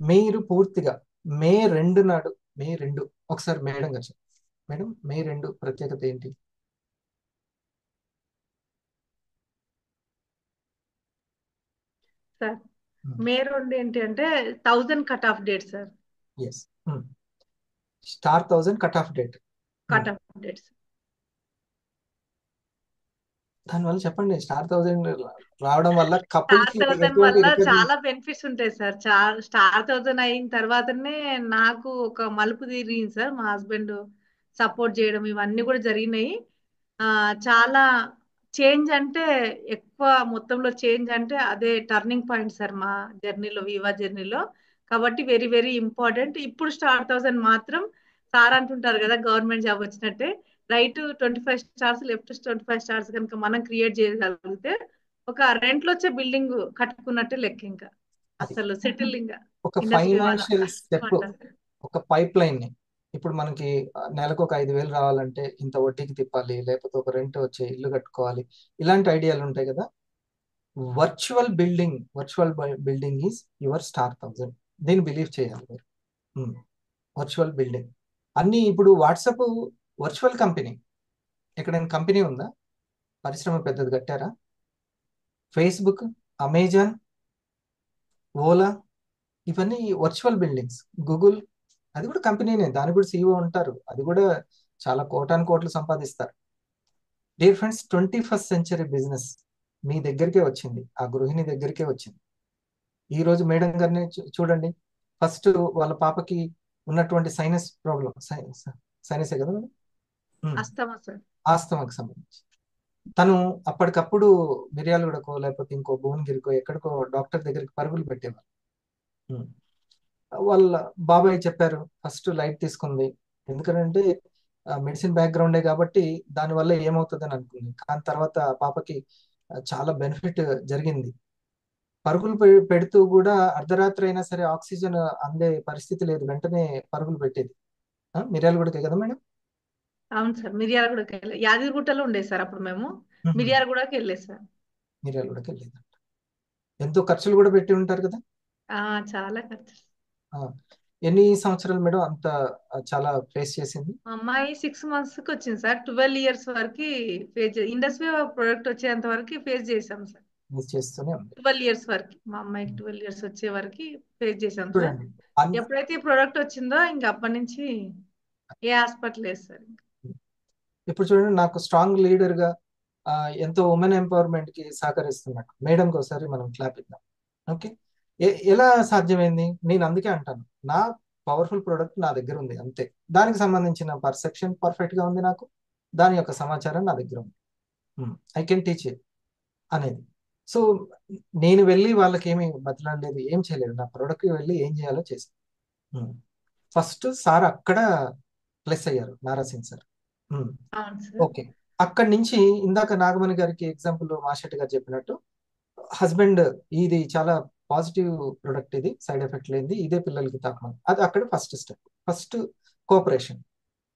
మీరు పూర్తిగా మే 2 నాడు, మే 2 ఒకసారి మేడం గారు చెప్పండి. మేడం మే 2 ప్రత్యేకత ఏంటి? సార్ మే 2 ఏంటి అంటే 1000 cut off date sir. Yes, star 1000 cut off date. దానివల్ల చెప్పండి, స్టార్ 1000 రావడం వల్ల కపుల్కి చాలా బెనిఫిట్స్ ఉంటాయి సార్. స్టార్ 1000 అయిన తర్వాతనే నాకు ఒక మలుపు తిరిగింది సార్. మా హస్బెండ్ సపోర్ట్ చేయడం ఇవన్నీ కూడా జరిగినాయి. చాలా చేంజ్ అంటే ఎక్కువ మొత్తంలో చేంజ్ అంటే అదే టర్నింగ్ పాయింట్ సార్ మా జర్నీలో, వివా జర్నీలో. కాబట్టి వెరీ వెరీ ఇంపార్టెంట్. ఇప్పుడు స్టార్ 1000 మాత్రం సార్ అంటుంటారు కదా గవర్నమెంట్ జాబ్ వచ్చినట్టే, రైట్ 25 స్టార్స్, లెఫ్ట్ 25 స్టార్స్ కనుక మనం క్రియేట్ చేయగలిగితే ఒక రెంట్లో వచ్చే బిల్డింగ్ కట్టుకున్నట్టే లెక్క. ఇంకా అసలు సెటిల్, ఇంకా ఒక ఫైనాన్షియల్ స్టెప్, ఒక పైప్ లైన్ ని ఇప్పుడు మనకి నెలకు ఒక 5,000 రావాలంటే ఇంత వడ్డీకి తిప్పాలి, లేకపోతే ఒక రెంట్ వచ్చే ఇల్లు కట్టుకోవాలి, ఇలాంటి ఐడియాలు ఉంటాయి కదా. Virtual building is your star 1000. దీన్ని బిలీవ్ చేయాలి మీరు. వర్చువల్ బిల్డింగ్ అన్ని ఇప్పుడు వాట్సాప్ వర్చువల్ కంపెనీ. ఎక్కడైనా కంపెనీ ఉందా? పరిశ్రమ పెద్దది కట్టారా? ఫేస్బుక్, అమెజాన్, ఓలా, ఇవన్నీ వర్చువల్ బిల్డింగ్స్. గూగుల్ అది కూడా కంపెనీనే, దాని కూడా CEO ఉంటారు, అది కూడా చాలా కోటాను కోట్లు సంపాదిస్తారు. Dear friends, 21st century business మీ దగ్గరికే వచ్చింది, ఆ గృహిణి దగ్గరికే వచ్చింది. ఈ రోజు మేడం గారిని చూడండి. ఫస్ట్ వాళ్ళ పాపకి ఉన్నటువంటి సైనస్ ప్రాబ్లం, సైనసే కదా మేడం? Asthma sir. ఆస్తమాకి సంబంధించి తను అప్పటికప్పుడు మిర్యాలగూడకో లేకపోతే ఇంకో భువనగిరికో ఎక్కడికో డాక్టర్ దగ్గరికి పరుగులు పెట్టేవారు. ఉమ్. వాళ్ళ బాబాయ్ చెప్పారు, ఫస్ట్ లైట్ తీసుకుంది, ఎందుకంటే మెడిసిన్ బ్యాక్గ్రౌండే కాబట్టి దానివల్ల ఏమవుతుందని అనుకుంది. కానీ తర్వాత ఆ పాపకి చాలా బెనిఫిట్ జరిగింది. పరుగులు పెడుతూ కూడా అర్ధరాత్రి అయినా సరే ఆక్సిజన్ అందే పరిస్థితి లేదు, వెంటనే పరుగులు పెట్టేది. మిర్యాలగూడకే కదా మేడం? అవును సార్, మిర్యాలగూడకి వెళ్ళే, యాదగిరిగుట్టలో ఉండే సార్ అప్పుడు మేము. మిర్యాలగూడకి వెళ్ళే సార్. మిర్యాలగూడకి వెళ్ళేదంట. ఎంతో ఖర్చులు కూడా పెట్టి ఉంటారు కదా? చాలా ఖర్చు. ఎన్ని సంవత్సరాలు మేడం అంత చాలా ఫేస్ చేసింది? మా అమ్మాయి 6 months కి వచ్చింది సార్. 12 years వరకు ఫేస్ ఇండస్ట్రీ ప్రొడక్ట్ వచ్చేంత వరకు ఫేస్ చేసాం సార్. మిస్ చేస్తూనే ఉంది. 12 years వరకు మా అమ్మాయికి 12 years వచ్చే వరకు ఫేస్ చేసాం సార్. చూడండి, ఎప్పుడైతే ప్రోడక్ట్ వచ్చిందో ఇంకా అప్పటి నుంచి ఏ హాస్పిటల్ లేదు సార్. ఇప్పుడు చూడండి, నాకు స్ట్రాంగ్ లీడర్ గా ఎంతో ఉమెన్ ఎంపవర్మెంట్ కి సహకరిస్తున్నట్టు మేడంకి ఒకసారి మనం క్లాప్ ఇద్దాం. ఓకే, ఎలా సాధ్యమైంది? నేను అందుకే అంటాను, నా పవర్ఫుల్ ప్రోడక్ట్ నా దగ్గర ఉంది, అంతే. దానికి సంబంధించిన పర్సెప్షన్ పర్ఫెక్ట్ గా ఉంది, నాకు దాని యొక్క సమాచారం నా దగ్గర ఉంది. ఐ కెన్ టీచ్ ఇట్ అనేది. సో నేను వెళ్ళి వాళ్ళకి ఏమి బతలాడలేదు, ఏం చేయలేదు, నా ప్రోడక్ట్ వెళ్ళి ఏం చేయాలో చేసి ఫస్ట్ సార్ అక్కడ ప్లస్ అయ్యారు, నారాసింగ్ సార్. ఓకే, అక్కడి నుంచి ఇందాక నాగమణి గారికి ఎగ్జాంపుల్ మాషెట్టి గారు చెప్పినట్టు, హస్బెండ్ ఇది చాలా పాజిటివ్ ప్రొడక్ట్, ఇది సైడ్ ఎఫెక్ట్ లేనిది, ఇదే పిల్లలకి తాకమని, అది అక్కడ ఫస్ట్ స్టెప్, ఫస్ట్ కోఆపరేషన్.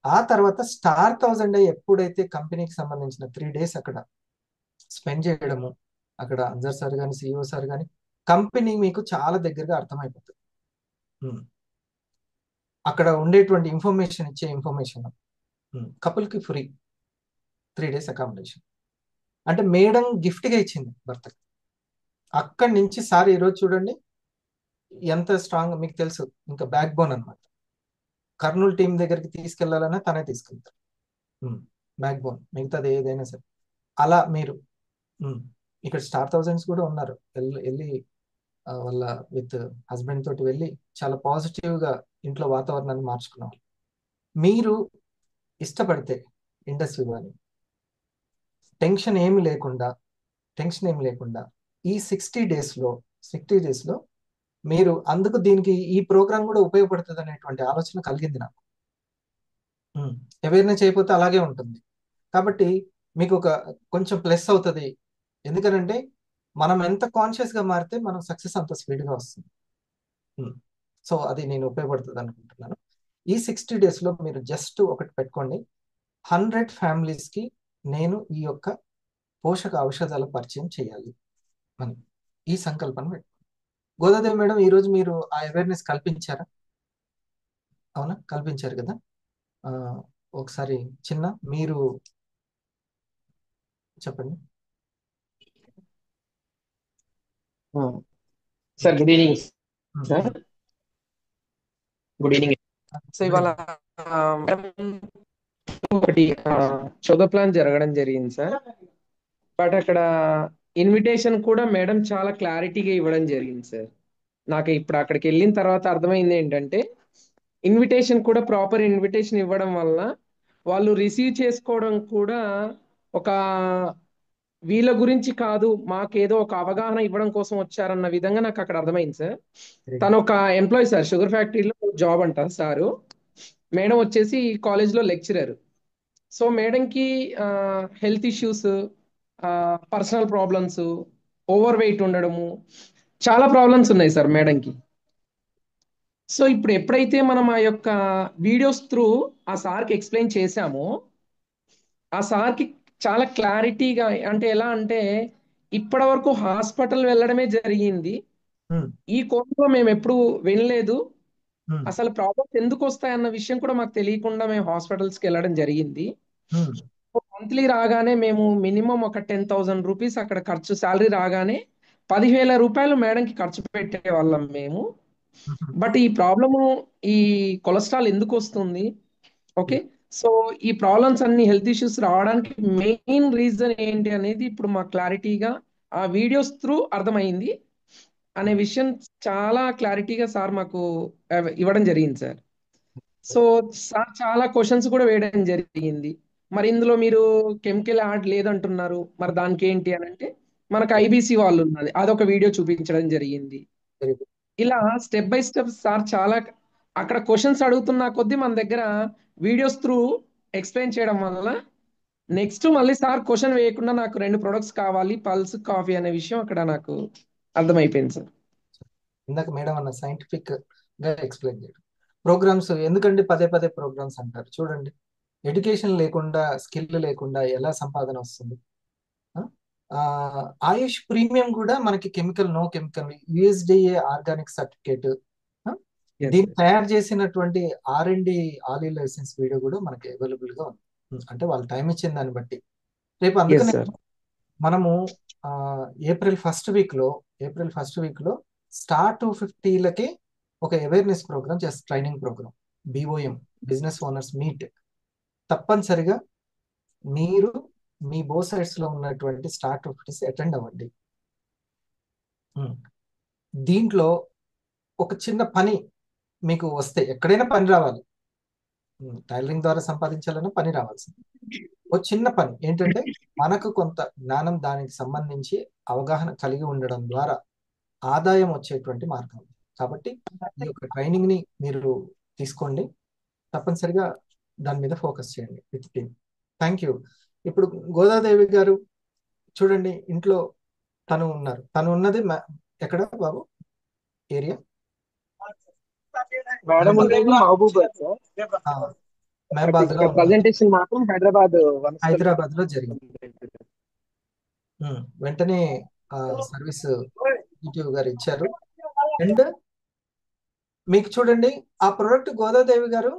ఆ తర్వాత స్టార్ 1000 ఎప్పుడైతే కంపెనీకి సంబంధించిన 3 days అక్కడ స్పెండ్ చేయడము, అక్కడ అంజర్ సార్ కానీ సిఇఓ సార్ కానీ కంపెనీ మీకు చాలా దగ్గరగా అర్థమైపోతుంది. అక్కడ ఉండేటువంటి ఇన్ఫర్మేషన్, ఇచ్చే ఇన్ఫర్మేషన్ కపుల్కి ఫ్రీ 3 days అకామిడేషన్, అంటే మేడం గిఫ్ట్గా ఇచ్చింది భర్తకి. అక్కడి నుంచి సార్ ఈరోజు చూడండి ఎంత స్ట్రాంగ్, మీకు తెలుసు, ఇంకా బ్యాక్ బోన్ అనమాట. కర్నూలు టీం దగ్గరికి తీసుకెళ్లాలన్నా తనే తీసుకెళ్తారు, బ్యాక్ బోన్, మిగతాది ఏదైనా సరే. అలా మీరు ఇక్కడ స్టార్ 1000s కూడా ఉన్నారు, వెళ్ళి వాళ్ళ విత్ హస్బెండ్ తోటి వెళ్ళి చాలా పాజిటివ్గా ఇంట్లో వాతావరణాన్ని మార్చుకున్నారు. మీరు ఇష్టపడితే ఇండస్ట్రీ కానీ టెన్షన్ ఏమి లేకుండా ఈ 60 days లో మీరు, అందుకు దీనికి ఈ ప్రోగ్రామ్ కూడా ఉపయోగపడుతుంది అనేటువంటి ఆలోచన కలిగింది నాకు. అవేర్నెస్ అయిపోతే అలాగే ఉంటుంది, కాబట్టి మీకు ఒక కొంచెం ప్లస్ అవుతుంది. ఎందుకనంటే మనం ఎంత కాన్షియస్గా మారితే మనం సక్సెస్ అంత స్పీడ్గా వస్తుంది. సో అది నేను ఉపయోగపడుతుంది అనుకుంటున్నాను. ఈ 60 daysలో మీరు జస్ట్ ఒకటి పెట్టుకోండి, 100 familiesకి నేను ఈ యొక్క పోషక ఔషధాల పరిచయం చేయాలి అని ఈ సంకల్పన పెట్టుకోండి. గోదాదేవి మేడం, ఈరోజు మీరు ఆ అవేర్నెస్ కల్పించారా? అవునా, కల్పించారు కదా. ఒకసారి చిన్న మీరు చెప్పండి. Sir good evening sir. Good evening. So ఇవాళ ఒకటి షుగర్ ప్లాన్ జరగడం జరిగింది సార్. బట్ అక్కడ ఇన్విటేషన్ కూడా మేడం చాలా క్లారిటీగా ఇవ్వడం జరిగింది సార్. నాకు ఇప్పుడు అక్కడికి వెళ్ళిన తర్వాత అర్థమైంది ఏంటంటే, ఇన్విటేషన్ కూడా ప్రాపర్ ఇన్విటేషన్ ఇవ్వడం వల్ల వాళ్ళు రిసీవ్ చేసుకోవడం కూడా ఒక వీళ్ళ గురించి కాదు, మాకేదో ఒక అవగాహన ఇవ్వడం కోసం వచ్చారన్న విధంగా నాకు అక్కడ అర్థమైంది సార్. తను ఒక ఎంప్లాయీ సార్, షుగర్ ఫ్యాక్టరీలో జాబ్ అంట సారు. మేడం వచ్చేసి కాలేజ్లో లెక్చరర్. సో మేడంకి health issues, personal problems, over weight ఉండడము, చాలా ప్రాబ్లమ్స్ ఉన్నాయి సార్ మేడంకి. సో ఇప్పుడు ఎప్పుడైతే మనం ఆ యొక్క వీడియోస్ త్రూ ఆ సార్కి ఎక్స్ప్లెయిన్ చేశామో, ఆ సార్కి చాలా క్లారిటీగా, అంటే ఎలా అంటే ఇప్పటి వరకు హాస్పిటల్ వెళ్ళడమే జరిగింది, ఈ కోర్సులో మేము ఎప్పుడు వినలేదు, అసలు ప్రాబ్లమ్స్ ఎందుకు వస్తాయన్న విషయం కూడా మాకు తెలియకుండా మేము హాస్పిటల్స్కి వెళ్ళడం జరిగింది. మంత్లీ రాగానే మేము మినిమం ఒక 10,000 రూపీస్ అక్కడ ఖర్చు, శాలరీ రాగానే 10,000 రూపాయలు మేడంకి ఖర్చు పెట్టే వాళ్ళం మేము. బట్ ఈ ప్రాబ్లము, ఈ కొలెస్ట్రాల్ ఎందుకు వస్తుంది, ఓకే, సో ఈ ప్రాబ్లమ్స్ అన్ని హెల్త్ ఇష్యూస్ రావడానికి మెయిన్ రీజన్ ఏంటి అనేది ఇప్పుడు మాకు క్లారిటీగా ఆ వీడియోస్ త్రూ అర్థమైంది అనే విషయం చాలా క్లారిటీగా సార్ మాకు ఇవ్వడం జరిగింది సార్. సో సార్ చాలా క్వశ్చన్స్ కూడా వేయడం జరిగింది. మరి ఇందులో మీరు కెమికల్ యాడ్ లేదంటున్నారు, మరి దానికి ఏంటి అని అంటే మనకు ఐబీసీ వాళ్ళు ఉన్నది అదొక వీడియో చూపించడం జరిగింది. Very good. ఇలా స్టెప్ బై స్టెప్ సార్ చాలా అక్కడ క్వశ్చన్స్ అడుగుతున్న కొద్దీ మన దగ్గర వీడియోస్ త్రూ ఎక్స్ప్లెయిన్ చేయడం వల్ల నెక్స్ట్ మళ్ళీ సార్ క్వశ్చన్ వేయకుండా నాకు 2 ప్రొడక్ట్స్ కావాలి పల్స్ కాఫీ అనే విషయం అక్కడ నాకు అర్థమైపోయింది సార్. ఇందాక మేడం అన్న సైంటిఫిక్ గా ఎక్స్ప్లెయిన్ చేయడం. ప్రోగ్రామ్స్ ఎందుకంటే పదే పదే ప్రోగ్రామ్స్ అంటారు. చూడండి, ఎడ్యుకేషన్ లేకుండా, స్కిల్ లేకుండా ఎలా సంపాదన వస్తుంది? ఆ, ఆయుష్ ప్రీమియం కూడా మనకి chemical, no chemical, USDA organic certificate, Yes, దీన్ని sir. తయారు చేసినటువంటి R&D ఆలివ్ లైసెన్స్ వీడియో కూడా మనకి అవైలబుల్ గా ఉంది. అంటే వాళ్ళు టైం ఇచ్చిన దాన్ని బట్టి రేపు Yes, అందుకనే sir. మనము ఏప్రిల్ ఫస్ట్ వీక్ లో స్టార్ 250లకి ఒక అవేర్నెస్ ప్రోగ్రామ్ చేస్తాం, training programme, BOM, business owners meet. తప్పనిసరిగా మీరు మీ బో సైడ్స్ లో ఉన్నటువంటి స్టార్ 250s అటెండ్ అవ్వండి. దీంట్లో ఒక చిన్న పని మీకు వస్తే, ఎక్కడైనా పని రావాలి, టైలరింగ్ ద్వారా సంపాదించాలన్నా పని రావాల్సింది. ఒక చిన్న పని ఏంటంటే మనకు కొంత జ్ఞానం దానికి సంబంధించి అవగాహన కలిగి ఉండడం ద్వారా ఆదాయం వచ్చేటువంటి మార్గం. కాబట్టి ఈ యొక్క ట్రైనింగ్ ని మీరు తీసుకోండి, తప్పనిసరిగా దాని మీద ఫోకస్ చేయండి విత్ టీమ్. Thank you. ఇప్పుడు గోదాదేవి గారు చూడండి, ఇంట్లో తను ఉన్నారు. తను ఉన్నది ఎక్కడ బాబు ఏరియా? మేడం ఉండేది మహబూబాద్ సార్. మహబాద్ లో ఉన్నారు. ప్రజెంటేషన్ మాత్రం హైదరాబాద్ లో జరిగింది. వెంటనే సర్వీస్ డిటిఓ గారు ఇచ్చారు. అండ్ మీకు చూడండి, ఆ ప్రోడక్ట్ గోదాదేవి గారు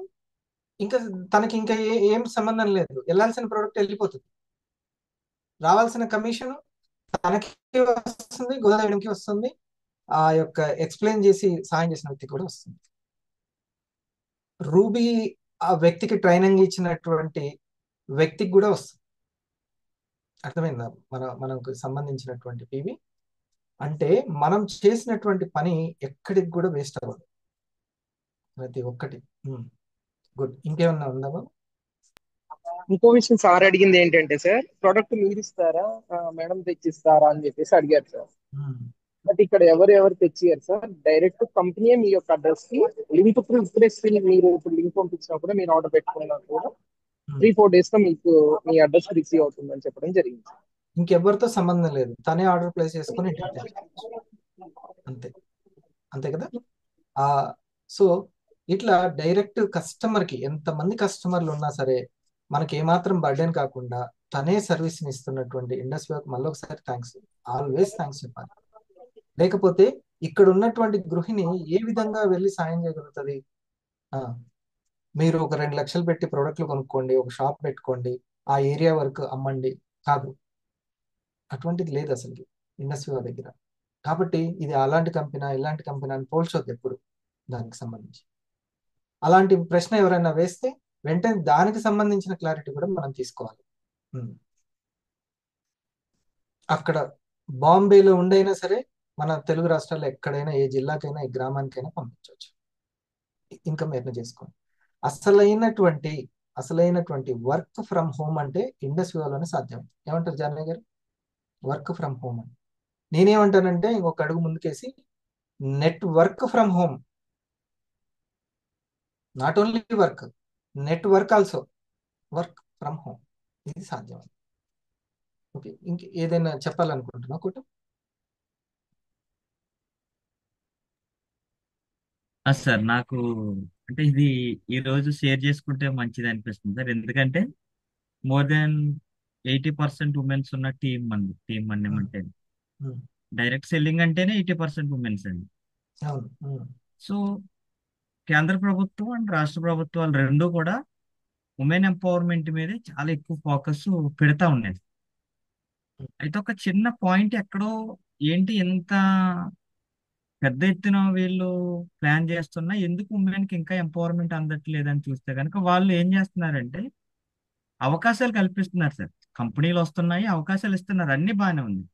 ఇంకా తనకి ఇంకా ఏం సంబంధం లేదు, వెళ్ళాల్సిన ప్రోడక్ట్ వెళ్ళిపోతుంది, రావాల్సిన కమిషన్ తనకి వస్తుంది, గోదాదేవికి వస్తుంది, ఆ యొక్క ఎక్స్ప్లెయిన్ చేసి సాయం చేసిన వ్యక్తికి కూడా వస్తుంది. రూబీ ఆ వ్యక్తికి ట్రైనింగ్ ఇచ్చినటువంటి వ్యక్తికి కూడా వస్తుంది. అర్థమైందా? మనకు సంబంధించినటువంటి పివి అంటే మనం చేసినటువంటి పని ఎక్కడికి కూడా వేస్ట్ అవ్వదు, ప్రతి ఒక్కటి. గుడ్. ఇంకేమన్నా ఉందా? ఇంకో విషయం సార్ అడిగింది ఏంటంటే సార్, ప్రొడక్ట్ మీరు ఇస్తారా మేడం తెచ్చిస్తారా అని చెప్పేసి అడిగారు సార్. బట్ ఇక్కడ ఎవరు తెచ్చియారు సార్, డైరెక్ట్ కంపెనీ మీ యొక్క అడ్రస్ కి లింక్ మీరు ఇప్పుడు లింక్ పంపించినా కూడా మీరు ఆర్డర్ పెట్టుకున్నా కూడా 3-4 days లో మీకు మీ అడ్రస్ రిసీవ్ అవుతుందని చెప్పడం జరిగింది. ఇంకెవరితో సంబంధం లేదు, తనే ఆర్డర్ ప్లేస్ చేసుకుని ఇంటికి తెచ్చుకోవచ్చు. అంతే కదా? సో ఇట్లా డైరెక్ట్ కస్టమర్ కి, ఎంతమంది కస్టమర్లు ఉన్నా సరే మనకి ఏమాత్రం బర్డెన్ కాకుండా తనే సర్వీస్ ని ఇస్తున్నటువంటి ఇండస్ట్రీ మళ్ళీ ఒకసారి థ్యాంక్స్, ఆల్వేస్ థ్యాంక్స్ చెప్పాలి. లేకపోతే ఇక్కడ ఉన్నటువంటి గృహిణి ఏ విధంగా వెళ్ళి సాయం చేయగలుగుతుంది? మీరు ఒక 2 లక్షలు పెట్టి ప్రోడక్ట్లు కొనుక్కోండి, ఒక షాప్ పెట్టుకోండి, ఆ ఏరియా వరకు అమ్మండి, కాదు, అటువంటిది లేదు అసలు ఇండస్ట్రీ దగ్గర. కాబట్టి ఇది అలాంటి కంపెనీ ఇలాంటి కంపెనీ అని పోల్చొద్దు ఎప్పుడు. దానికి సంబంధించి అలాంటి ప్రశ్న ఎవరైనా వేస్తే వెంటనే దానికి సంబంధించిన క్లారిటీ కూడా మనం తీసుకోవాలి. అక్కడ బాంబేలో ఉండైనా సరే మన తెలుగు రాష్ట్రాల్లో ఎక్కడైనా, ఏ జిల్లాకైనా, ఏ గ్రామానికైనా పంపించవచ్చు, ఇన్కమ్ ఎర్న్ చేసుకోండి. అసలైనటువంటి వర్క్ ఫ్రమ్ హోమ్ అంటే ఇండస్ట్రీ వల్లనే సాధ్యం. ఏమంటారు జానయ్య గారు? వర్క్ ఫ్రమ్ హోమ్ అని. నేనేమంటానంటే ఇంకొక అడుగు ముందుకేసి, net work from home, not only work, net work also, work from home, ఇది సాధ్యం. ఓకే, ఇంక ఏదైనా చెప్పాలనుకుంటున్నా ఒకటి? సార్ నాకు అంటే ఇది ఈ రోజు షేర్ చేసుకుంటే మంచిది అనిపిస్తుంది సార్. ఎందుకంటే మోర్ దెన్ 80% ఉమెన్స్ ఉన్న టీం అంటే డైరెక్ట్ సెల్లింగ్ అంటేనే 80% ఉమెన్స్ అండి. సో కేంద్ర ప్రభుత్వం అండ్ రాష్ట్ర ప్రభుత్వాలు రెండు కూడా ఉమెన్ ఎంపవర్మెంట్ మీదే చాలా ఎక్కువ ఫోకస్ పెడతా ఉన్నాయి. అయితే ఒక చిన్న పాయింట్ ఎక్కడో ఏంటి ఎంత పెద్ద ఎత్తున వీళ్ళు ప్లాన్ చేస్తున్నా ఎందుకు ఉమెన్కి ఇంకా ఎంపవర్మెంట్ అందట్లేదని చూస్తే కనుక వాళ్ళు ఏం చేస్తున్నారంటే అవకాశాలు కల్పిస్తున్నారు సార్. కంపెనీలు వస్తున్నాయి, అవకాశాలు ఇస్తున్నారు, అన్ని బాగానే ఉంది.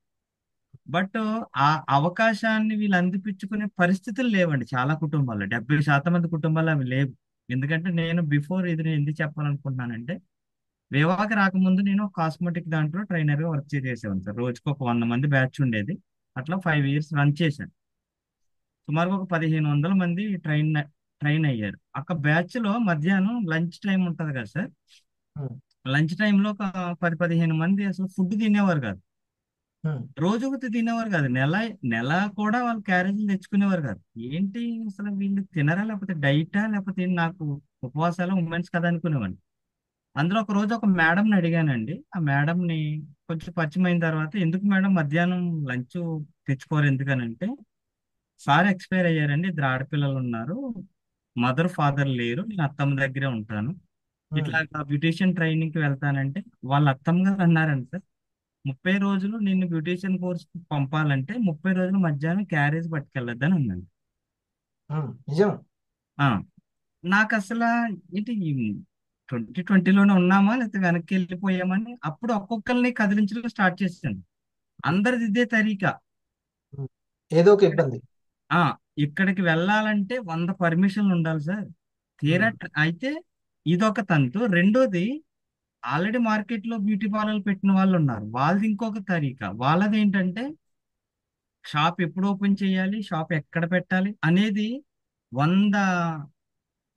బట్ ఆ అవకాశాన్ని వీళ్ళు అందిపించుకునే పరిస్థితులు లేవండి చాలా కుటుంబాల్లో. 70% మంది కుటుంబాలు అవి లేవు. ఎందుకంటే నేను బిఫోర్ ఇది నేను ఎందుకు చెప్పాలనుకుంటున్నానంటే, వివాహకి రాకముందు నేను కాస్మెటిక్ దాంట్లో ట్రైనర్గా వర్క్ చేసేవాను సార్. రోజుకి ఒక 100 మంది బ్యాచ్ ఉండేది. అట్లా 5 years రన్ చేశాను. సుమారుగా ఒక 1500 మంది ట్రైన్ అయ్యారు. ఒక బ్యాచ్ లో మధ్యాహ్నం లంచ్ టైం ఉంటుంది కదా సార్. లంచ్ టైంలో ఒక 10-15 మంది అసలు ఫుడ్ తినేవారు కాదు. రోజు ఒకటి తినేవారు కాదు. నెల నెల కూడా వాళ్ళు క్యారేజీలు తెచ్చుకునేవారు కాదు. ఏంటి అసలు వీళ్ళు తినరా, లేకపోతే డైటా, లేకపోతే ఏంటి, నాకు ఉపవాసాలు ఉమెన్స్ కదా అనుకునేవాడిని. అందులో ఒక రోజు ఒక మేడంని అడిగానండి. ఆ మేడంని కొంచెం పరిచయం అయిన తర్వాత, ఎందుకు మేడం మధ్యాహ్నం లంచ్ తెచ్చుకోరు ఎందుకనంటే, సార్ ఎక్స్పైర్ అయ్యారండి, 2 ఆడపిల్లలు ఉన్నారు, మదర్ ఫాదర్ లేరు, నేను అత్తమ్మ దగ్గరే ఉంటాను, ఇట్లా బ్యూటీషియన్ ట్రైనింగ్ కి వెళ్తానంటే, వాళ్ళ అత్తమ్మ గారు అన్నారంట సార్, 30 రోజులు నిన్ను బ్యూటీషియన్ కోర్స్ పంపాలంటే 30 రోజులు మధ్యాహ్నం క్యారేజ్ పట్టుకెళ్ళొద్దని అన్నాను. నిజం. ఆ, నాకు అసలు ఏంటి 2020లోనే ఉన్నామా లేకపోతే వెనక్కి వెళ్ళిపోయామని అప్పుడు ఒక్కొక్కరిని కదిలించడం స్టార్ట్ చేశాను. అందరిది ఇదే తరీకా. ఏదో ఒక ఇబ్బంది. ఆ, ఇక్కడికి వెళ్ళాలంటే 100 పర్మిషన్లు ఉండాలి సార్. తీరా అయితే ఇదొక తంతు. రెండోది, ఆల్రెడీ మార్కెట్ లో బ్యూటీ పార్లర్లు పెట్టిన వాళ్ళు ఉన్నారు, వాళ్ళది ఇంకొక తరీకా. వాళ్ళది ఏంటంటే షాప్ ఎప్పుడు ఓపెన్ చేయాలి, షాప్ ఎక్కడ పెట్టాలి అనేది 100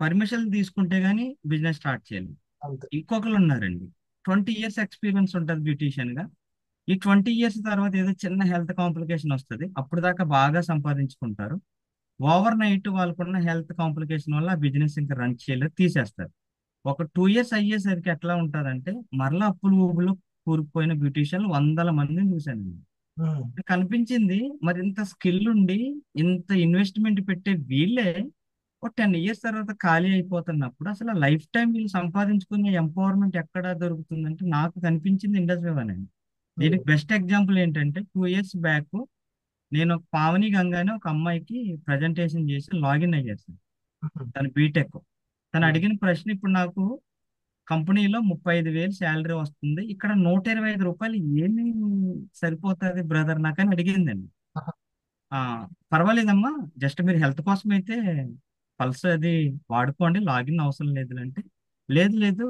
పర్మిషన్లు తీసుకుంటే గానీ బిజినెస్ స్టార్ట్ చేయాలి. అంతే. ఇంకొకరు ఉన్నారండి, 20 years ఎక్స్పీరియన్స్ ఉంటుంది బ్యూటీషియన్ గా. ఈ 20 years తర్వాత ఏదో చిన్న హెల్త్ కాంప్లికేషన్ వస్తుంది, అప్పుడు దాకా బాగా సంపాదించుకుంటారు. ఓవర్ నైట్ వాళ్ళకున్న హెల్త్ కాంప్లికేషన్ వల్ల ఆ బిజినెస్ ఇంకా రన్ చేయలేరు, తీసేస్తారు. ఒక 2 years అయ్యేసరికి ఎట్లా ఉంటారంటే మరలా అప్పులు ఊబులు కూరుకుపోయిన బ్యూటీషియన్లు 100 మందిని చూశాను నేను. కనిపించింది మరి ఇంత స్కిల్ ఉండి ఇంత ఇన్వెస్ట్మెంట్ పెట్టే వీళ్ళే ఒక 10 years తర్వాత ఖాళీ అయిపోతున్నప్పుడు అసలు లైఫ్ టైం వీళ్ళు సంపాదించుకునే ఎంపవర్మెంట్ ఎక్కడ దొరుకుతుందంటే నాకు కనిపించింది ఇండస్ట్రీ అని. దీనికి బెస్ట్ ఎగ్జాంపుల్ ఏంటంటే 2 years బ్యాక్ నేను పావని గంగానే ఒక అమ్మాయికి ప్రజెంటేషన్ చేసి లాగిన్ అయ్యాను సార్. తను బీటెక్. తను అడిగిన ప్రశ్న, ఇప్పుడు నాకు కంపెనీలో 35,000 శాలరీ వస్తుంది, ఇక్కడ 125 రూపాయలు ఏమి సరిపోతుంది బ్రదర్ నాకని అడిగిందండి. పర్వాలేదమ్మా, జస్ట్ మీరు హెల్త్ కోసం అయితే పల్స్ అది వాడుకోండి, లాగిన్ అవసరం లేదు అంటే, లేదు లేదు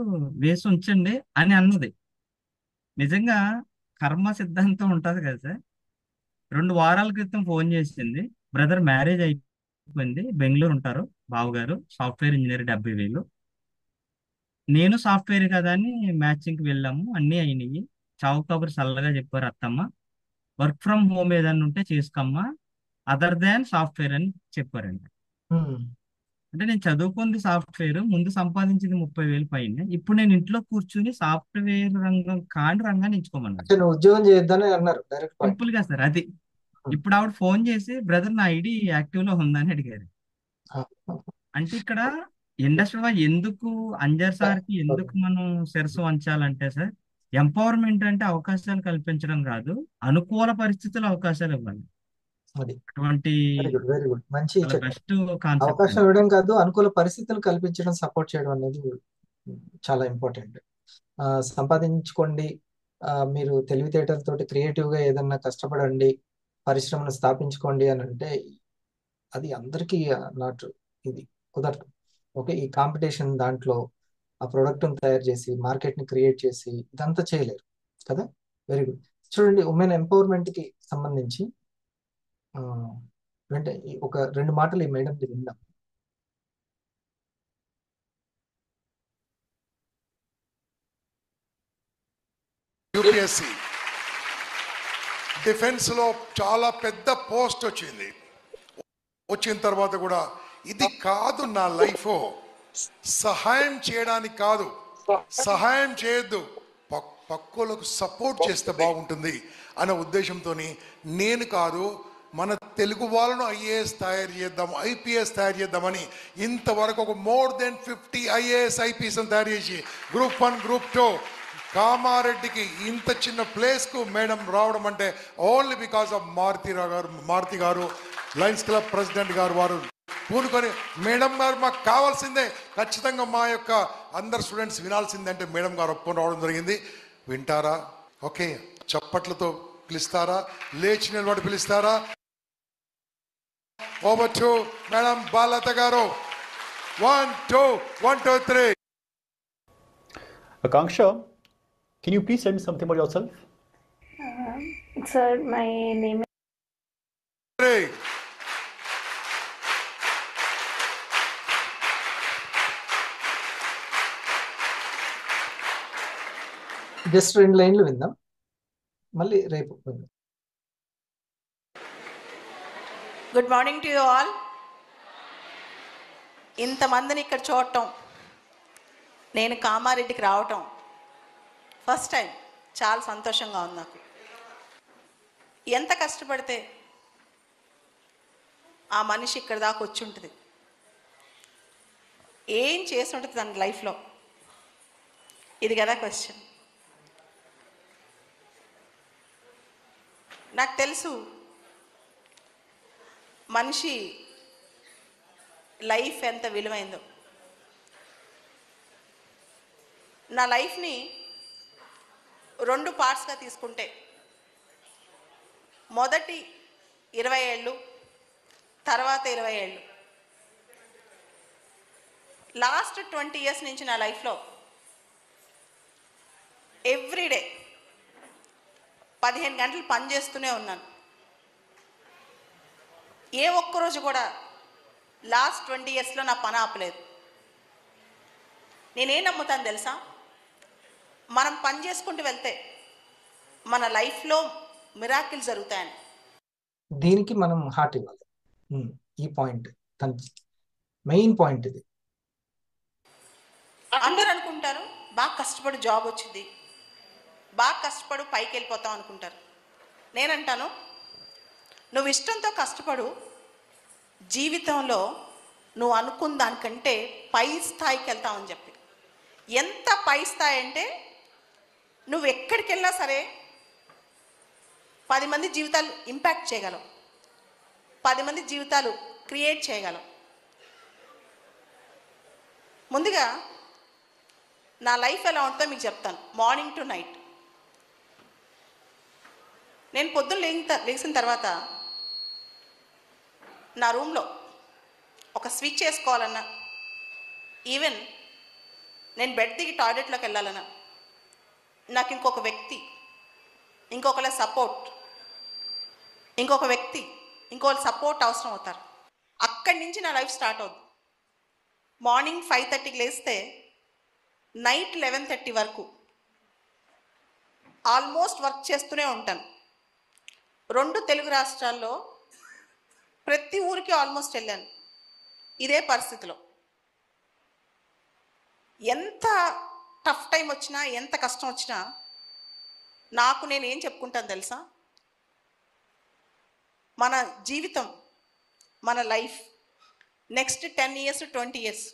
వేసి ఉంచండి అని అన్నది. నిజంగా కర్మ సిద్ధాంతం ఉంటుంది కదా సార్. 2 వారాల క్రితం ఫోన్ చేసింది, బ్రదర్ మ్యారేజ్ అయిపోయింది, బెంగళూరు ఉంటారు బావగారు, సాఫ్ట్వేర్ ఇంజనీర్, 70,000. నేను సాఫ్ట్వేర్ కదా అని మ్యాచింగ్కి వెళ్ళాము, అన్నీ అయినాయి, చావు కబురు చల్లగా చెప్పారు అత్తమ్మ, వర్క్ ఫ్రమ్ హోమ్ ఏదన్నా ఉంటే చేసుకోమ్మా, అదర్ దాన్ సాఫ్ట్వేర్ అని చెప్పారండి. అంటే నేను చదువుకుంది సాఫ్ట్వేర్, ముందు సంపాదించింది 30,000 పైన, ఇప్పుడు నేను ఇంట్లో కూర్చుని సాఫ్ట్వేర్ రంగం కాని రంగాన్ని ఎంచుకోమన్నారు. నువ్వు ఉద్యోగం చేయొద్దని అన్నారు డైరెక్ట్ పాయింట్. సింపుల్ గా సార్ అది. ఇప్పుడు ఆవిడ ఫోన్ చేసి, బ్రదర్ నా ఐడి యాక్టివ్ లో ఉందని అడిగారు. అంటే ఇక్కడ ఇండస్ట్రీలో ఎందుకు అంజర్ సార్ కి ఎందుకు మనం శిరసు వంచాలంటే సార్, ఎంపవర్మెంట్ అంటే అవకాశాలు కల్పించడం కాదు, అనుకూల పరిస్థితులు అవకాశాలు ఇవ్వాలి. అటువంటి వెరీ గుడ్, మంచి బెస్ట్ కాన్సెప్ట్. అవకాశం ఇవ్వడం కాదు, అనుకూల పరిస్థితులు కల్పించడం, సపోర్ట్ చేయడం అనేది చాలా ఇంపార్టెంట్. సంపాదించుకోండి, మీరు తెలివితేటలతోటి క్రియేటివ్ గా ఏదన్నా కష్టపడండి, పరిశ్రమను స్థాపించుకోండి అని అంటే అది అందరికీ నాట్ ఇది కుదరదు. ఓకే, ఈ కాంపిటీషన్ దాంట్లో ఆ ప్రోడక్ట్ని తయారు చేసి మార్కెట్ని క్రియేట్ చేసి ఇదంతా చేయలేరు కదా. Very good. చూడండి, ఉమెన్ ఎంపవర్మెంట్కి సంబంధించి అంటే ఒక 2 మాటలు ఈ మేడం విందాం. యూపీఎస్సి డిఫెన్స్ లో చాలా పెద్ద పోస్ట్ వచ్చింది. వచ్చిన తర్వాత కూడా ఇది కాదు నా లైఫ్, సహాయం చేయడానికి కాదు, సహాయం చేయొద్దు, పక్కలకు సపోర్ట్ చేస్తే బాగుంటుంది అనే ఉద్దేశంతో నేను కాదు మన తెలుగు వాళ్ళను ఐఏఎస్ తయారు చేద్దాం, ఐపీఎస్ తయారు చేద్దామని ఇంతవరకు ఒక మోర్ దెన్ 50 ఐఏఎస్ ఐపీఎస్ తయారు చేసి గ్రూప్ 1 గ్రూప్ 2 కామారెడ్డికి ఇంత చిన్న ప్లేస్కు మేడం రావడం అంటే ఓన్లీ బికాస్ ఆఫ్ మారుతి గారు లయన్స్ క్లబ్ ప్రెసిడెంట్ గారు వారు పూనుకొని మేడం గారు మాకు కావాల్సిందే, ఖచ్చితంగా మా యొక్క అందరు స్టూడెంట్స్ వినాల్సిందే అంటే మేడం గారు ఒప్పుకొని రావడం జరిగింది. వింటారా? ఓకే, చప్పట్లతో పిలుస్తారా? లేచి నిలబడి పిలుస్తారా? ఓవర్ టు మేడం బాలత గారు. 1 2 1 2 3. Akanksha, can you please tell me something about yourself? Sir, my name is 3. Just 2 లైన్లు విందాం, మళ్ళీ రేపు విందాం. Good morning to you all. ఇంతమందిని ఇక్కడ చూడటం, నేను కామారెడ్డికి రావటం ఫస్ట్ టైం, చాలా సంతోషంగా ఉంది నాకు. ఎంత కష్టపడితే ఆ మనిషి ఇక్కడ దాకా వచ్చి ఉంటుంది, ఏం చేసి ఉంటుంది తన లైఫ్లో, ఇది కదా క్వశ్చన్. నాకు తెలుసు మనిషి లైఫ్ ఎంత విలువైందో. నా లైఫ్ని 2 పార్ట్స్గా తీసుకుంటే, మొదటి 20 ఏళ్ళు, తర్వాత 20 ఏళ్ళు. లాస్ట్ 20 ఇయర్స్ నుంచి నా లైఫ్లో ఎవ్రీడే 15 గంటలు పని చేస్తూనే ఉన్నాను. ఏ ఒక్కరోజు కూడా లాస్ట్ 20 ఇయర్స్లో నా పని ఆపలేదు. నేనేం నమ్ముతాను తెలుసా? మనం పని చేసుకుంటూ వెళ్తే మన లైఫ్లో మిరాకిల్ జరుగుతాయని. దీనికి మనం హార్ట్ ఇవ్వాలి. ఈ పాయింట్ మెయిన్ పాయింట్ ఇది. అందరూ అనుకుంటారు బాగా కష్టపడి జాబ్ వచ్చింది, బాగా కష్టపడు పైకి వెళ్ళిపోతాం అనుకుంటారు. నేనంటాను, నువ్వు ఇష్టంతో కష్టపడు, జీవితంలో నువ్వు అనుకున్న దానికంటే పై స్థాయికి వెళ్తావని చెప్పి. ఎంత పై స్థాయి అంటే, నువ్వు ఎక్కడికి వెళ్ళినా సరే 10 మంది జీవితాలు ఇంపాక్ట్ చేయగలవు, 10 మంది జీవితాలు క్రియేట్ చేయగలవు. ముందుగా నా లైఫ్ ఎలా ఉంటుందో మీకు చెప్తాను. మార్నింగ్ టు నైట్, నేను పొద్దున్న లేచిన తర్వాత నా రూమ్లో ఒక స్విచ్ వేసుకోవాలన్నా, ఈవెన్ నేను బెడ్ దిగి టాయిలెట్లోకి వెళ్ళాలన్నా, నాకు ఇంకొక వ్యక్తి, ఇంకొకళ్ళ సపోర్ట్, ఇంకొక వ్యక్తి, ఇంకొకళ్ళ సపోర్ట్ అవసరం అవుతారు. అక్కడి నుంచి నా లైఫ్ స్టార్ట్ అవుతుంది. మార్నింగ్ 5:30కి లేస్తే నైట్ 11:30 వరకు ఆల్మోస్ట్ వర్క్ చేస్తూనే ఉంటాను. 2 తెలుగు రాష్ట్రాల్లో ప్రతి ఊరికి ఆల్మోస్ట్ వెళ్ళాను ఇదే పరిస్థితిలో. ఎంత టఫ్ టైం వచ్చినా, ఎంత కష్టం వచ్చినా, నాకు నేను ఏం చెప్పుకుంటాను తెలుసా? మన జీవితం, మన లైఫ్ నెక్స్ట్ 10 ఇయర్స్ 20 ఇయర్స్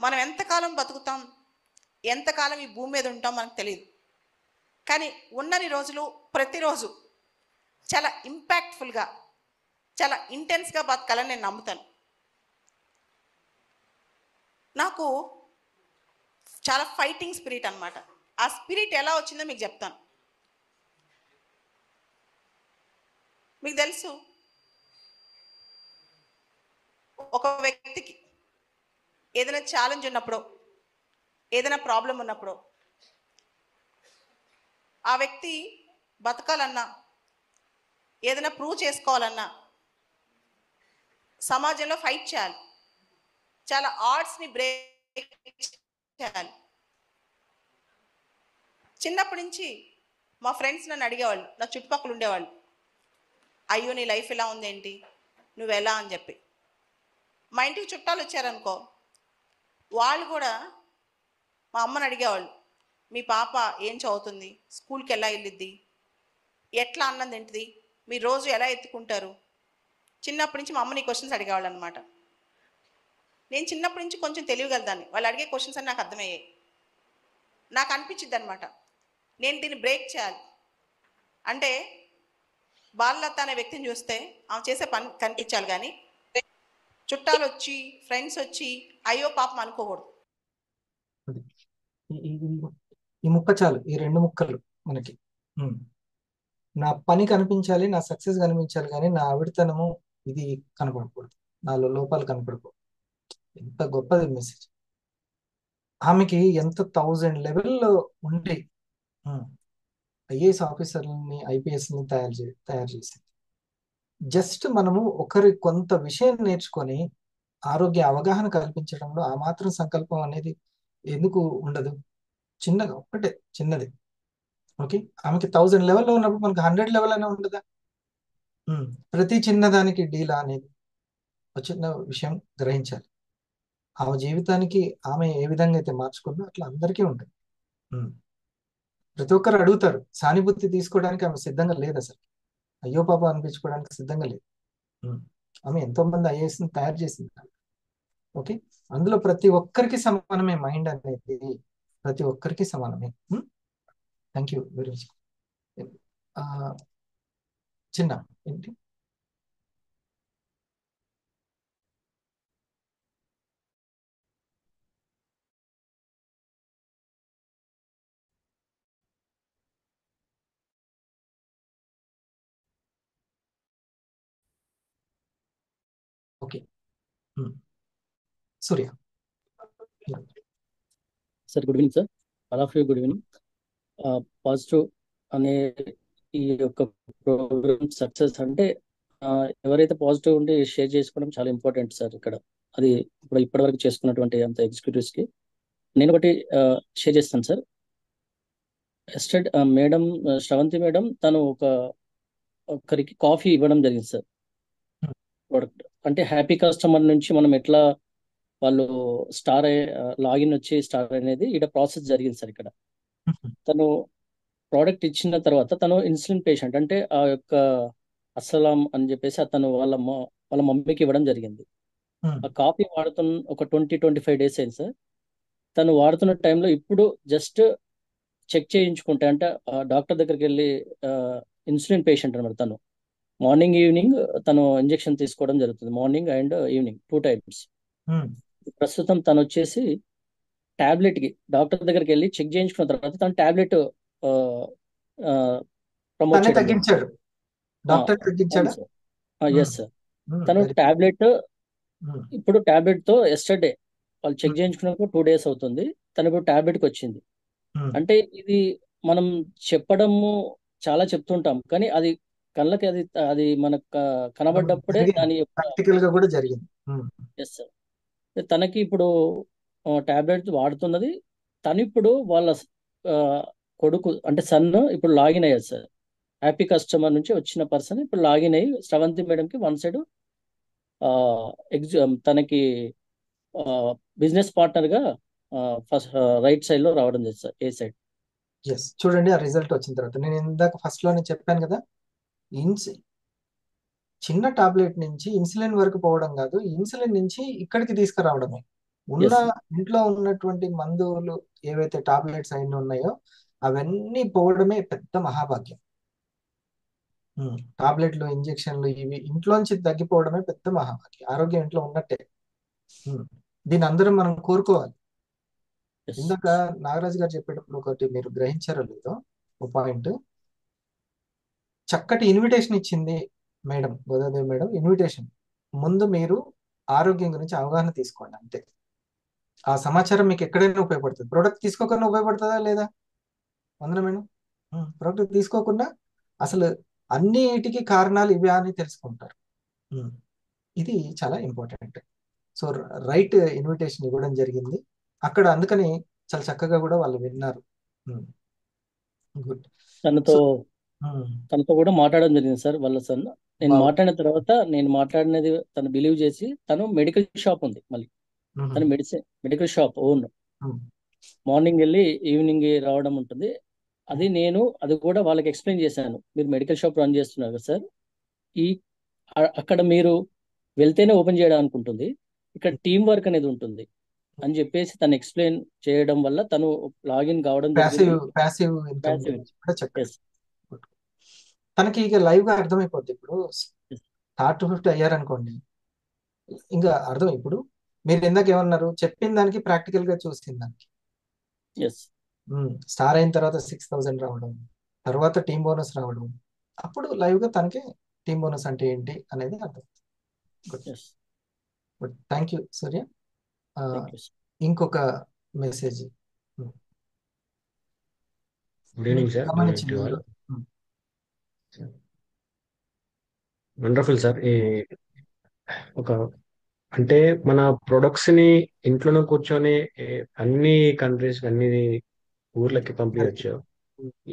మనం ఎంతకాలం బతుకుతాం, ఎంతకాలం ఈ భూమి మీద ఉంటాం మనకు తెలియదు. కానీ ఉన్నన్ని రోజులు ప్రతిరోజు చాలా ఇంపాక్ట్ఫుల్గా, చాలా ఇంటెన్స్గా బతకాలని నేను నమ్ముతాను. నాకు చాలా ఫైటింగ్ స్పిరిట్ అనమాట. ఆ స్పిరిట్ ఎలా వచ్చిందో మీకు చెప్తాను. మీకు తెలుసు, ఒక వ్యక్తికి ఏదైనా ఛాలెంజ్ ఉన్నప్పుడు, ఏదైనా ప్రాబ్లం ఉన్నప్పుడు, ఆ వ్యక్తి బతకాలన్నా, ఏదైనా ప్రూవ్ చేసుకోవాలన్నా సమాజంలో ఫైట్ చేయాలి, చాలా ఆర్డ్స్ని బ్రేక్ చేయాలి. చిన్నప్పటి నుంచి మా ఫ్రెండ్స్ నన్ను అడిగేవాళ్ళు, నా చుట్టుపక్కల ఉండేవాళ్ళు, అయ్యో నీ లైఫ్ ఎలా ఉందేంటి, నువ్వెలా అని చెప్పి. మా ఇంటికి చుట్టాలు వచ్చారనుకో, వాళ్ళు కూడా మా అమ్మని అడిగేవాళ్ళు, మీ పాప ఏం చదువుతుంది, స్కూల్కి ఎలా వెళ్ళిద్ది, ఎట్లా అన్నం తింటుంది, మీరు రోజు ఎలా ఎత్తుకుంటారు. చిన్నప్పటి నుంచి మా అమ్మని క్వశ్చన్స్ అడిగేవాళ్ళు అనమాట. నేను చిన్నప్పటి నుంచి కొంచెం తెలియగలదాన్ని. వాళ్ళు అడిగే క్వశ్చన్స్ అని నాకు అర్థమయ్యాయి. నాకు అనిపించిద్ది అనమాట, నేను దీన్ని బ్రేక్ చేయాలి. అంటే బాలలత అనే వ్యక్తిని చూస్తే ఆమె చేసే పని కనిపించాలి, కానీ చుట్టాలు వచ్చి ఫ్రెండ్స్ వచ్చి అయ్యో పాపం అనుకోకూడదు. అది ఈ ముక్క చాలు, ఈ 2 ముక్కలు మనకి. నా పని కనిపించాలి, నా సక్సెస్ కనిపించాలి, కానీ నా ఆవిడతనము ఇది కనపడకూడదు, నాలో లోపాలు కనపడకూడదు. ఎంత గొప్పది మెసేజ్. ఆమెకి ఎంత 1000 లెవెల్లో ఉండి ఐఏఎస్ ఆఫీసర్ని ఐపీఎస్ని తయారు చేసింది. జస్ట్ మనము ఒకరి కొంత విషయం నేర్చుకొని ఆరోగ్య అవగాహన కల్పించడంలో ఆ మాత్రం సంకల్పం అనేది ఎందుకు ఉండదు? చిన్నగా ఒక్కటే చిన్నది. ఓకే, ఆమెకి 1000 లెవెల్లో ఉన్నప్పుడు మనకి 100 లెవెల్ అయినా ఉండదా? ప్రతి చిన్నదానికి డీలా అనేది ఒక చిన్న విషయం గ్రహించాలి. ఆమె జీవితానికి ఆమె ఏ విధంగా అయితే మార్చుకుందో అట్లా అందరికీ ఉంటుంది. ప్రతి ఒక్కరు అడుగుతారు, సానుభూతి తీసుకోవడానికి ఆమె సిద్ధంగా లేదు, అసలు అయ్యో పాప అనిపించుకోవడానికి సిద్ధంగా లేదు. ఆమె ఎంతో మంది ఐఏఎస్ని తయారు చేసింది. ఓకే, అందులో ప్రతి ఒక్కరికి సమానమే, మైండ్ అనేది ప్రతి ఒక్కరికి సమానమే. Thank you very much. చిన్న ఏంటి okay Surya. Sir good evening sir, all of you good evening. Positive అనే ఈ యొక్క ప్రోగ్రామ్ సక్సెస్ అంటే ఎవరైతే పాజిటివ్ ఉండి షేర్ చేసుకోవడం చాలా ఇంపార్టెంట్ సార్. ఇక్కడ అది ఇప్పుడు ఇప్పటివరకు చేసుకున్నటువంటి అంత ఎగ్జిక్యూటివ్స్కి నేను ఒకటి షేర్ చేస్తాను sir. Yesterday madam Sravanthi madam తను ఒకరికి కాఫీ ఇవ్వడం జరిగింది సార్. ప్రొడక్ట్ అంటే హ్యాపీ కస్టమర్ నుంచి మనం ఎట్లా వాళ్ళు స్టార్ లాగిన్ వచ్చి స్టార్ అనేది ఇక్కడ ప్రాసెస్ జరిగింది సార్. ఇక్కడ తను ప్రోడక్ట్ ఇచ్చిన తర్వాత తను ఇన్సులిన్ పేషెంట్, అంటే ఆ యొక్క అస్సలాం అని చెప్పేసి అతను వాళ్ళ మమ్మీకి ఇవ్వడం జరిగింది. ఆ కాఫీ వాడుతున్న ఒక 20-25 డేస్ అయింది సార్. తను వాడుతున్న టైంలో ఇప్పుడు జస్ట్ చెక్ చేయించుకుంటే, అంటే డాక్టర్ దగ్గరికి వెళ్ళి ఇన్సులిన్ పేషెంట్ అనమాట తను. మార్నింగ్ ఈవినింగ్ తను ఇంజెక్షన్ తీసుకోవడం జరుగుతుంది, మార్నింగ్ అండ్ ఈవినింగ్ 2 times. ప్రస్తుతం తను వచ్చేసి టాబ్లెట్ కి డాక్టర్ దగ్గరికి వెళ్ళి చెక్ చేయించుకున్న తర్వాత తను టాబ్లెట్ ప్రమోట్ చేయడం తగ్గించాడు. డాక్టర్ తగ్గించాడా? Yes sir. తను టాబ్లెట్ ఇప్పుడు టాబ్లెట్ తో ఎస్టర్డే వాళ్ళు చెక్ చేయించుకున్నప్పుడు 2 days అవుతుంది. తను ఇప్పుడు టాబ్లెట్ కి వచ్చింది. అంటే ఇది మనం చెప్పడము చాలా చెప్తుంటాం, కానీ అది కళ్ళకి అది మనకు కనబడ్డప్పుడే దాని ప్రాక్టికల్ గా కూడా జరిగింది. Yes sir. తనకి ఇప్పుడు టాబ్లెట్ వాడుతున్నది. తను ఇప్పుడు వాళ్ళ కొడుకు అంటే సన్ ఇప్పుడు లాగిన్ అయ్యారు సార్. హ్యాపీ కస్టమర్ నుంచి వచ్చిన పర్సన్ ఇప్పుడు లాగిన్ అయ్యి శ్రవంతి మేడంకి వన్ సైడ్ తనకి బిజినెస్ పార్ట్నర్ గా ఫస్ట్ రైట్ సైడ్ లో రావడం జరిగింది సార్, ఏ సైడ్. ఎస్, చూడండి ఆ రిజల్ట్ వచ్చిన తర్వాత నేను ఇందాక ఫస్ట్ లోనే చెప్పాను కదా, చిన్న టాబ్లెట్ నుంచి ఇన్సులిన్ వరకు పోవడం కాదు, ఇన్సులిన్ నుంచి ఇక్కడికి తీసుకురావడమే. ఇంట్లో ఉన్నటువంటి మందులు ఏవైతే టాబ్లెట్స్ అయిన ఉన్నాయో అవన్నీ పోవడమే పెద్ద మహాభాగ్యం. టాబ్లెట్లు, ఇంజెక్షన్లు ఇవి ఇంట్లోంచి తగ్గిపోవడమే పెద్ద మహాభాగ్యం. ఆరోగ్యం ఇంట్లో ఉన్నట్టే. దీని అందరం మనం కోరుకోవాలి. ఇందాక నాగరాజు గారు చెప్పేటప్పుడు ఒకటి మీరు గ్రహించారో లేదో ఒక పాయింట్, చక్కటి ఇన్విటేషన్ ఇచ్చింది మేడం, గోదాదేవి మేడం. ఇన్విటేషన్ ముందు మీరు ఆరోగ్యం గురించి అవగాహన తీసుకోండి, అంతే. ఆ సమాచారం మీకు ఎక్కడైనా ఉపయోగపడుతుంది. ప్రోడక్ట్ తీసుకోకుండా ఉపయోగపడుతుందా లేదా? వందన మేడం, ప్రోడక్ట్ తీసుకోకుండా అసలు అన్నిటికీ కారణాలు ఇవే అని తెలుసుకుంటారు. ఇది చాలా ఇంపార్టెంట్. సో రైట్ ఇన్విటేషన్ ఇవ్వడం జరిగింది అక్కడ, అందుకని చాలా చక్కగా కూడా వాళ్ళు విన్నారు. గుడ్. తనతో కూడా మాట్లాడడం జరిగింది సార్ వాళ్ళ సన్. నేను మాట్లాడిన తర్వాత నేను మాట్లాడినది తను బిలీవ్ చేసి, తను మెడికల్ షాప్ ఉంది, మళ్ళీ తను మెడికల్ షాప్ ఓన్. మార్నింగ్ వెళ్ళి ఈవినింగ్ రావడం ఉంటుంది. అది కూడా వాళ్ళకి ఎక్స్ప్లెయిన్ చేశాను, మీరు మెడికల్ షాప్ రన్ చేస్తున్నారు కదా సార్, అక్కడ మీరు వెళ్తేనే ఓపెన్ చేయడానికి ఉంటుంది, ఇక్కడ టీం వర్క్ అనేది ఉంటుంది అని చెప్పేసి తను ఎక్స్ప్లెయిన్ చేయడం వల్ల తను లాగిన్ కావడం. తనకి ఇక లైవ్ గా అర్థమైపోద్ది. ఇప్పుడు స్టార్ట్ టు ఫిఫ్త్ అయ్యారనుకోండి, ఇంకా అర్థం. ఇప్పుడు మీరు ఇందాక ఏమన్నారు, చెప్పిన దానికి ప్రాక్టికల్ గా చూసిన దానికి ఎస్ స్టార్ అయిన తర్వాత 6,000 రావడం, తర్వాత టీమ్ బోనస్ రావడం, అప్పుడు లైవ్ గా తనకి టీమ్ బోనస్ అంటే ఏంటి అనేది అర్థం. Good yes good, thank you Surya. ఆ, థ్యాంక్ యూ ఇంకొక message good evening sir, good evening to all. Wonderful sir. ఈ ఒక అంటే మన ప్రొడక్ట్స్ ని ఇంట్లోనే కూర్చొని అన్ని కంట్రీస్ అన్ని ఊర్లకి పంపించవచ్చు.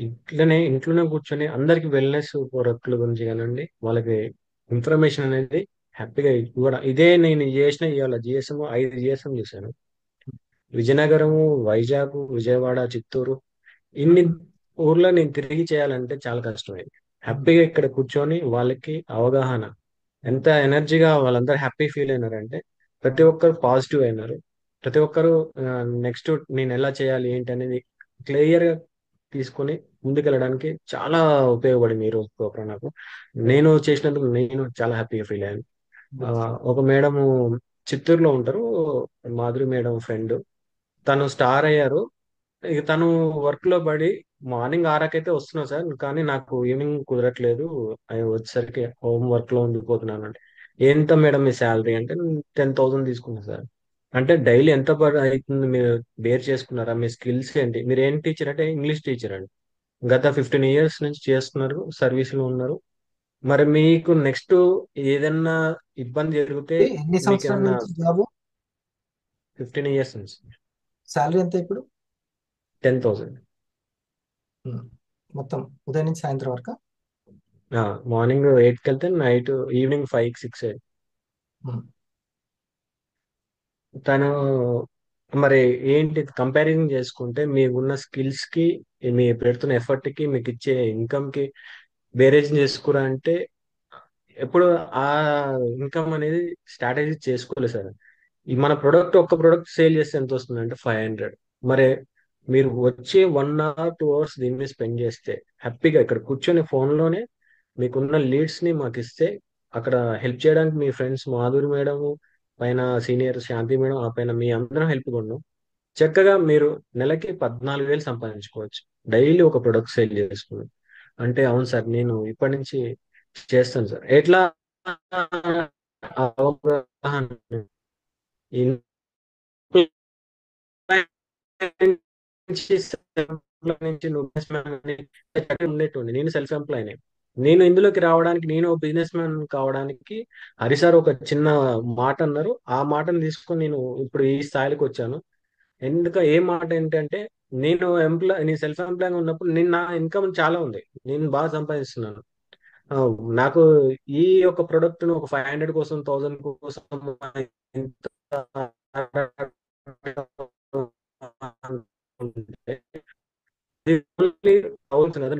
ఇంట్లోనే కూర్చొని అందరికి వెల్నెస్ ప్రొడక్ట్ల గురించి కానివ్వండి, వాళ్ళకి ఇన్ఫర్మేషన్ అనేది హ్యాపీగా ఇవ్వడం. ఇదే నేను చేసిన ఇవాళ జిఎస్ఎం 5 జిఎస్ఎం చేశాను. విజయనగరము, వైజాగ్, విజయవాడ, చిత్తూరు, ఇన్ని ఊర్లో నేను తిరిగి చేయాలంటే చాలా కష్టమైంది. హ్యాపీగా ఇక్కడ కూర్చొని వాళ్ళకి అవగాహన, ఎంత ఎనర్జీగా వాళ్ళందరూ హ్యాపీ ఫీల్ అయినారంటే ప్రతి ఒక్కరు పాజిటివ్ అయినారు. ప్రతి ఒక్కరు నెక్స్ట్ నేను ఎలా చేయాలి ఏంటి అనేది క్లియర్ గా తీసుకొని ముందుకెళ్ళడానికి చాలా ఉపయోగపడింది ఈ రోజు ప్రోగ్రామ్ నాకు. నేను చేసినందుకు నేను చాలా హ్యాపీగా ఫీల్ అయ్యాను. ఒక మేడము చిత్తూరులో ఉంటారు, మాధురి మేడం ఫ్రెండ్. తను స్టార్ అయ్యారు. ఇక తను వర్క్ లో పడి మార్నింగ్ 6 వస్తున్నావు సార్, కానీ నాకు ఈవినింగ్ కుదరట్లేదు, అవి వచ్చేసరికి హోమ్ వర్క్ లో ఉండిపోతున్నాను అంటే, ఎంత మేడం మీ శాలరీ అంటే 10,000 తీసుకున్నా సార్. అంటే డైలీ ఎంత అవుతుంది, మీరు బేర్ చేసుకున్నారా, మీ స్కిల్స్ ఏంటి, మీరు ఏం టీచర్ అంటే ఇంగ్లీష్ టీచర్ అండి, గత 15 ఇయర్స్ నుంచి చేస్తున్నారు, సర్వీస్ లో ఉన్నారు. మరి మీకు నెక్స్ట్ ఏదన్నా ఇబ్బంది జరిగితే ఎన్ని మీకు సంవత్సరాల ఏమన్నా నుంచి జాబ్? 15 ఇయర్స్ నుంచి శాలరీ ఎంత ఇప్పుడు? 10,000. మొత్తం ఉదయం నుంచి సాయంత్రం వరకు? మార్నింగ్ 8కి వెళ్తే నైట్ ఈవినింగ్ 5, 6. తను మరి ఏంటి కంపారిజన్ చేసుకుంటే మీకున్న స్కిల్స్ కి, మీ పెడుతున్న ఎఫర్ట్ కి, మీకు ఇచ్చే ఇన్కమ్ కి బేరేజ్ చేసుకురా అంటే ఎప్పుడు ఆ ఇన్కమ్ అనేది స్ట్రాటజీ చేసుకోలేదు సార్. మన ఒక్క ప్రొడక్ట్ సేల్ చేస్తే ఎంత వస్తుంది అంటే 500. మరి మీరు వచ్చే 1 hour 2 hours దీని మీద స్పెండ్ చేస్తే హ్యాపీగా ఇక్కడ కూర్చొని phone లోనే మీకున్న లీడ్స్ ని మాకు ఇస్తే, అక్కడ హెల్ప్ చేయడానికి మీ ఫ్రెండ్స్ మాధురి మేడం, పైన సీనియర్ శాంతి మేడం, ఆ పైన మీ అందరం హెల్ప్ కొన్నాం. చక్కగా మీరు నెలకి 14,000 సంపాదించుకోవచ్చు డైలీ ఒక ప్రొడక్ట్ సేల్ చేసుకుని. అంటే అవును సార్, నేను ఇప్పటి నుంచి చేస్తాను సార్. ఎట్లా అవగాహన నుంచి ఉండేటువంటి నేను సెల్ఫ్ ఎంప్లాయ్. నేను ఇందులోకి రావడానికి, నేను బిజినెస్ మ్యాన్ కావడానికి హరిసార్ ఒక చిన్న మాట అన్నారు. ఆ మాటను తీసుకొని నేను ఇప్పుడు ఈ స్థాయికి వచ్చాను. ఏ మాట ఏంటంటే, నేను సెల్ఫ్ ఎంప్లాయ్ ఉన్నప్పుడు నా ఇన్కమ్ చాలా ఉంది, నేను బాగా సంపాదిస్తున్నాను. ఆ, నాకు ఈ యొక్క ప్రొడక్ట్ ను ఒక 500 కోసం, 1000 కోసం ఇంత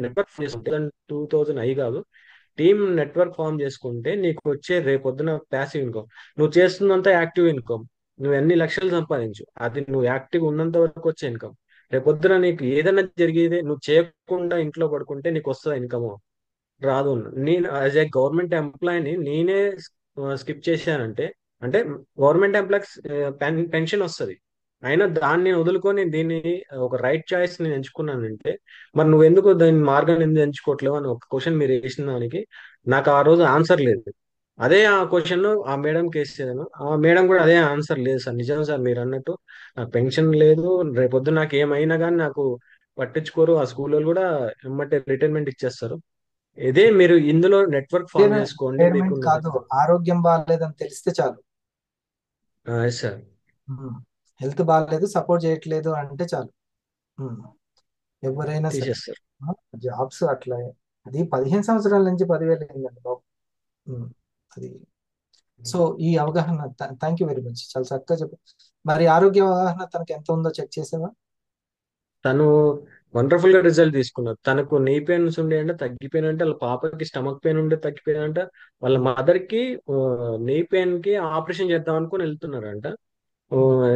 నెట్వర్క్ 2,000 అయి కాదు, టీమ్ నెట్వర్క్ ఫామ్ చేసుకుంటే నీకు వచ్చే రేపొద్దున ప్యాసివ్ ఇన్కమ్, నువ్వు చేస్తున్నంత యాక్టివ్ ఇన్కమ్, నువ్వు ఎన్ని లక్షలు సంపాదించు, అది నువ్వు యాక్టివ్ ఉన్నంత వరకు వచ్చే ఇన్కమ్. రేపొద్దున నీకు ఏదైనా జరిగేది, నువ్వు చేయకుండా ఇంట్లో పడుకుంటే నీకు వస్తుందా ఇన్కమ్? రాదు. నేను యాజ్ ఏ గవర్నమెంట్ ఎంప్లాయీని నేనే స్కిప్ చేశానంటే, అంటే గవర్నమెంట్ ఎంప్లాయీస్ పెన్షన్ వస్తుంది, అయినా దాన్ని నేను వదులుకొని దీన్ని ఒక రైట్ చాయిస్ నేను ఎంచుకున్నానంటే, మరి నువ్వు ఎందుకు దాని మార్గాన్ని ఎందుకు ఎంచుకోవట్లేవు అని ఒక క్వశ్చన్ మీరు వేసిన దానికి నాకు ఆ రోజు ఆన్సర్ లేదు. అదే ఆ క్వశ్చన్ ఆ మేడంకి వేసాను, ఆ మేడం కూడా అదే ఆన్సర్ లేదు సార్, నిజం సార్ మీరు అన్నట్టు నాకు పెన్షన్ లేదు, రేపొద్దు నాకు ఏమైనా కానీ నాకు పట్టించుకోరు, ఆ స్కూల్లో కూడా ఎమ్మటే రిటైర్మెంట్ ఇచ్చేస్తారు. ఇదే మీరు ఇందులో నెట్వర్క్ ఫామ్ చేసుకోండి, మీకు రిటైర్మెంట్ కాదు, ఆరోగ్యం బాగాలేదని తెలిస్తే చాలు. సార్ హెల్త్ బాగాలేదు, సపోర్ట్ చేయట్లేదు అంటే చాలు, ఎవరైనా సరే తీసేస్తారు. జాబ్స్ అట్లా. అది 15 సంవత్సరాల నుంచి 10,000 అయిందండి బాబు. అది సో ఈ అవగాహన, థ్యాంక్ యూ వెరీ మచ్, చాలా చక్కగా చెప్పారు. మరి ఆరోగ్య అవగాహన తనకి ఎంత ఉందో చెక్ చేసావా? తను వండర్ఫుల్ గా రిజల్ట్ తీసుకున్నారు. తనకు నీ పెయిన్స్ ఉండే అంటే తగ్గిపోయినంటే, వాళ్ళ పాపకి స్టమక్ పెయిన్ ఉండే తగ్గిపోయినంట, వాళ్ళ మదర్ కి నీ పెయిన్ కి ఆపరేషన్ చేద్దాం అనుకుని వెళ్తున్నారంట.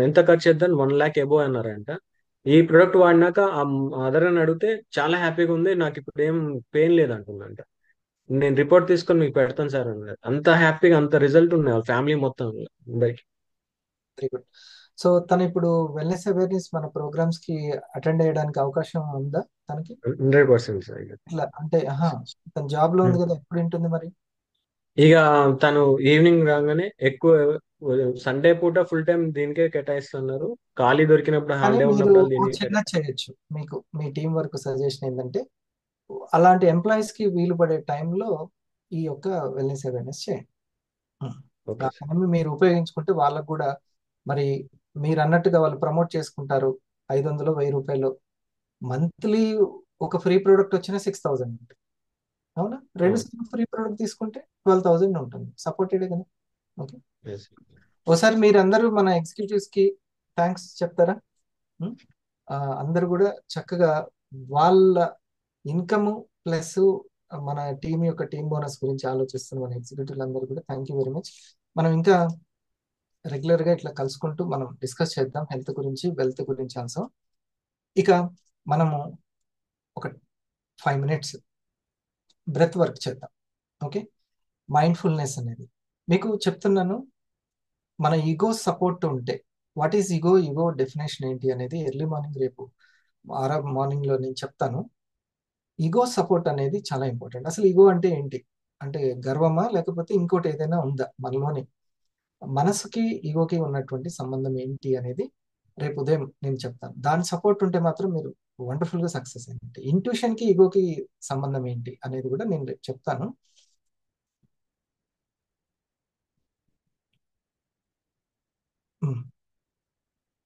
ఎంత ఖర్చు చేద్దాం, 1 lakh అబోవ్ అన్నారంట. ఈ ప్రొడక్ట్ వాడినాక ఆ మదర్ అని అడిగితే చాలా హ్యాపీగా ఉంది, నాకు ఇప్పుడు ఏం పెయిన్ లేదంటుందంట. నేను రిపోర్ట్ తీసుకొని మీకు పెడతాను సార్ అన్నారు. అంత హ్యాపీగా అంత రిజల్ట్ ఉన్నాయి వాళ్ళ ఫ్యామిలీ మొత్తం అందరికి. Very good. సో తను ఇప్పుడు వెల్నెస్ అవేర్నెస్ మన ప్రోగ్రామ్స్ కి అటెండ్ అయ్యడానికి అవకాశం ఉందా తనకి? 100% సార్. ఇట్లా అంటే తన జాబ్ లో ఉంది కదా, ఎప్పుడు ఉంటుంది మరి? ఇక తను ఈవినింగ్ రాగానే ఎక్కువ సండే పూట ఫుల్ టైం దీనికే కేటాయిస్తున్నారు. ఖాళీ దొరికినప్పుడు కానీ హాలిడే మీరు ఉన్నప్పుడు ఓ దీనికి చిన్న చేయొచ్చు. మీకు మీ టీం వర్క్ సజెషన్ ఏంటంటే, అలాంటి ఎంప్లాయీస్ కి వీలు పడే టైంలో ఈ యొక్క వెల్నెస్ అవేర్నెస్ చేయండి. ఓకే ఆ టైం మీరు ఉపయోగించుకుంటే వాళ్ళకు కూడా మరి మీరు అన్నట్టుగా వాళ్ళు ప్రమోట్ చేసుకుంటారు. 500 1000 మంత్లీ ఒక ఫ్రీ ప్రోడక్ట్ వచ్చిన 6000 ఉంటుంది. అవునా? 2 సార్లు ఫ్రీ ప్రోడక్ట్ తీసుకుంటే 12,000 ఉంటుంది. సపోర్టెడ్ కదా. ఓకే, ఒకసారి మీరందరూ మన ఎగ్జిక్యూటివ్స్ కి థ్యాంక్స్ చెప్తారా? ఉం? అందరూ కూడా చక్కగా వాళ్ళ ఇన్కమ్ ప్లస్ మన టీం యొక్క టీం బోనస్ గురించి ఆలోచిస్తున్న మన ఎగ్జిక్యూటివ్లు అందరూ కూడా థ్యాంక్ యూ వెరీ మచ్. మనం ఇంకా రెగ్యులర్ గా ఇట్లా కలుసుకుంటూ మనం డిస్కస్ చేద్దాం హెల్త్ గురించి, వెల్త్ గురించి ఆల్సో. ఇక మనము ఒక 5 minutes బ్రెత్ వర్క్ చేద్దాం. ఓకే, మైండ్ఫుల్నెస్ అనేది మీకు చెప్తున్నాను. మన ఈగో సపోర్ట్ ఉంటే, what is ego, ego definition ఏంటి అనేది ఎర్లీ మార్నింగ్ రేపు మార్నింగ్ లో నేను చెప్తాను. ఈగో సపోర్ట్ అనేది చాలా ఇంపార్టెంట్. అసలు ఈగో అంటే ఏంటి? అంటే గర్వమా, లేకపోతే ఇంకోటి ఏదైనా ఉందా మనలోని? మనసుకి ఈగోకి ఉన్నటువంటి సంబంధం ఏంటి అనేది రేపు ఉదయం నేను చెప్తాను. దాని సపోర్ట్ ఉంటే మాత్రం మీరు వండర్ఫుల్ గా సక్సెస్ అయినట్టు. ఇంట్యూషన్ కి ఈగోకి సంబంధం ఏంటి అనేది కూడా నేను రేపు చెప్తాను.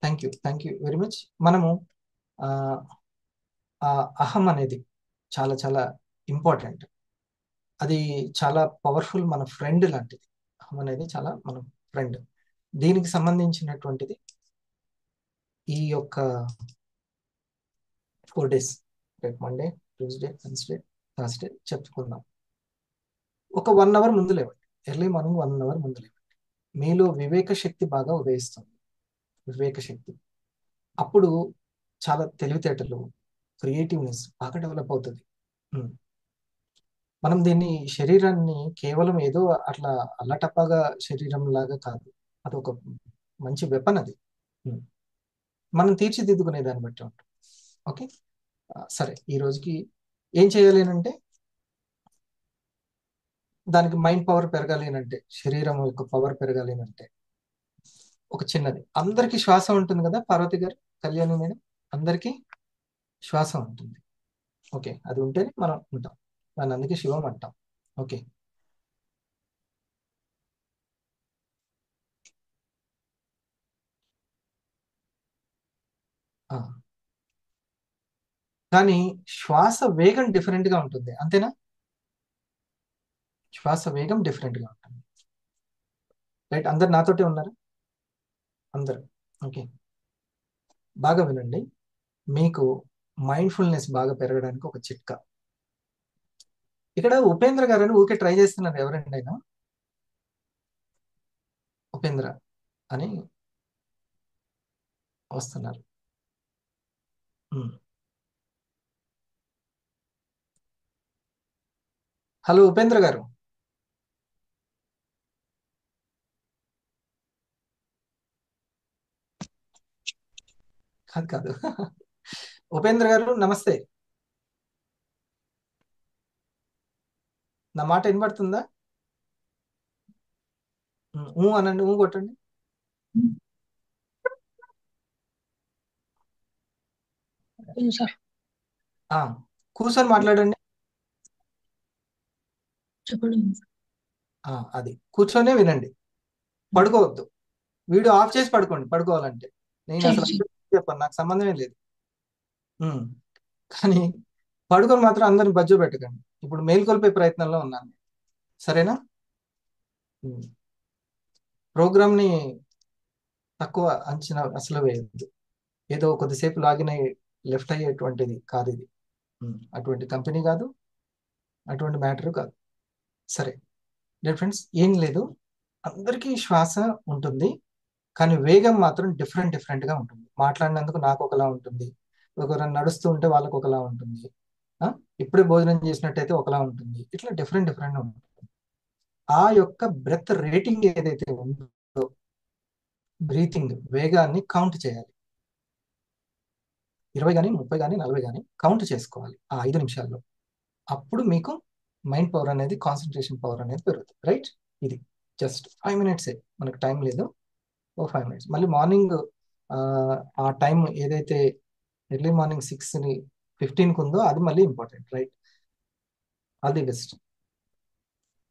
Thank you very much. మనము ఆ ఆ అహం అనేది చాలా చాలా ఇంపార్టెంట్. అది చాలా పవర్ఫుల్, మన ఫ్రెండ్ లాంటిది. అహం అనేది చాలా మన ఫ్రెండ్. దీనికి సంబంధించినటువంటిది ఈ యొక్క 4 days, రేపు మండే, ట్యూస్డే, వెన్స్డే, థర్స్డే చెప్పుకుందాం. ఒక 1 hour ముందు లేవండి. ఎర్లీ మార్నింగ్ 1 hour ముందు లేవండి. మీలో వివేక శక్తి బాగా ఉదయిస్తుంది. వివేక శక్తి అప్పుడు చాలా తెలివితేటలు, క్రియేటివ్నెస్ బాగా డెవలప్ అవుతుంది. మనం దీన్ని శరీరాన్ని కేవలం ఏదో అట్లా అల్లటప్పగా శరీరం లాగా కాదు, అది ఒక మంచి వెపన్. అది మనం తీర్చిదిద్దుకునే దాన్ని బట్టి ఉంటుంది. ఓకే, సరే. ఈ రోజుకి ఏం చేయాలి అంటే, దానికి మైండ్ పవర్ పెరగాలి అంటే, శరీరం యొక్క పవర్ పెరగాలి అంటే ఒక చిన్నది. అందరికీ శ్వాస ఉంటుంది కదా పార్వతి గారు, కళ్యాణి మేడం, అందరికీ శ్వాస ఉంటుంది. ఓకే, అది ఉంటేనే మనం ఉంటాం. దాన్ని అందుకే శివం అంటాం. ఓకే, కానీ శ్వాస వేగం డిఫరెంట్ గా ఉంటుంది, అంతేనా? శ్వాస వేగం డిఫరెంట్ గా ఉంటుంది. రైట్, అందరు నాతోటే ఉన్నారా? అందరు ఓకే, బాగా వినండి. మీకు మైండ్ఫుల్నెస్ బాగా పెరగడానికి ఒక చిట్కా. ఇక్కడ ఉపేంద్ర గారని ఊరికే ట్రై చేస్తున్నారు ఎవరండి? ఉపేంద్ర అని వస్తున్నారు. హలో ఉపేంద్ర గారు. కాదు కాదు ఉపేంద్ర గారు నమస్తే. నా మాట వినబడుతుందా? అనండి, కొట్టండి. కూర్చొని మాట్లాడండి. చెప్పండి. అది కూర్చొనే వినండి, పడుకోవద్దు. వీడియో ఆఫ్ చేసి పడుకోండి పడుకోవాలంటే. నేను అసలు చెప్పాను, నాకు సంబంధమే లేదు. కానీ పడుకొని మాత్రం అందరిని బజ్జో పెట్టకండి. ఇప్పుడు మేల్కొల్పే ప్రయత్నంలో ఉన్నాను, సరేనా? ప్రోగ్రామ్ని తక్కువ అంచనా అసలు వేయద్దు. ఏదో కొద్దిసేపు లాగిన్ అయ్యి లెఫ్ట్ అయ్యేటువంటిది కాదు ఇది. అటువంటి కంపెనీ కాదు, అటువంటి మ్యాటర్ కాదు. సరే డియర్ ఫ్రెండ్స్, ఏం లేదు, అందరికీ శ్వాస ఉంటుంది, కానీ వేగం మాత్రం డిఫరెంట్ గా ఉంటుంది. మాట్లాడినందుకు నాకు ఒకలా ఉంటుంది, ఒకరు నడుస్తూ ఉంటే వాళ్ళకు ఒకలా ఉంటుంది, ఇప్పుడే భోజనం చేసినట్టయితే ఒకలా ఉంటుంది, ఇట్లా డిఫరెంట్ ఉంటుంది. ఆ యొక్క బ్రెత్ రేటింగ్ ఏదైతే ఉందో, బ్రీతింగ్ వేగాన్ని కౌంట్ చేయాలి. 20 కానీ 30 కానీ 40 కానీ కౌంట్ చేసుకోవాలి ఆ 5 నిమిషాల్లో. అప్పుడు మీకు మైండ్ పవర్ అనేది, కాన్సన్ట్రేషన్ పవర్ అనేది పెరుగుతుంది. రైట్? ఇది జస్ట్ 5 మినిట్సే, మనకు టైం లేదు, ఓ 5 మినిట్స్. మళ్ళీ మార్నింగ్ ఆ టైం ఏదైతే ఎర్లీ మార్నింగ్ 6:15 ఉందో అది మళ్ళీ important. Right? All the best.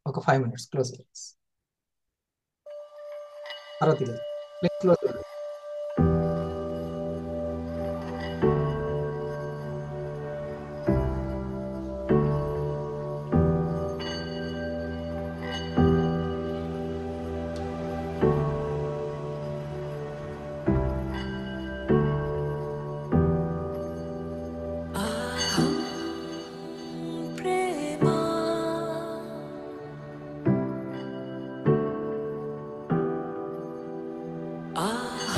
ఒక 5 మినిట్స్ క్లోజ్. తర్వాత please close. Ah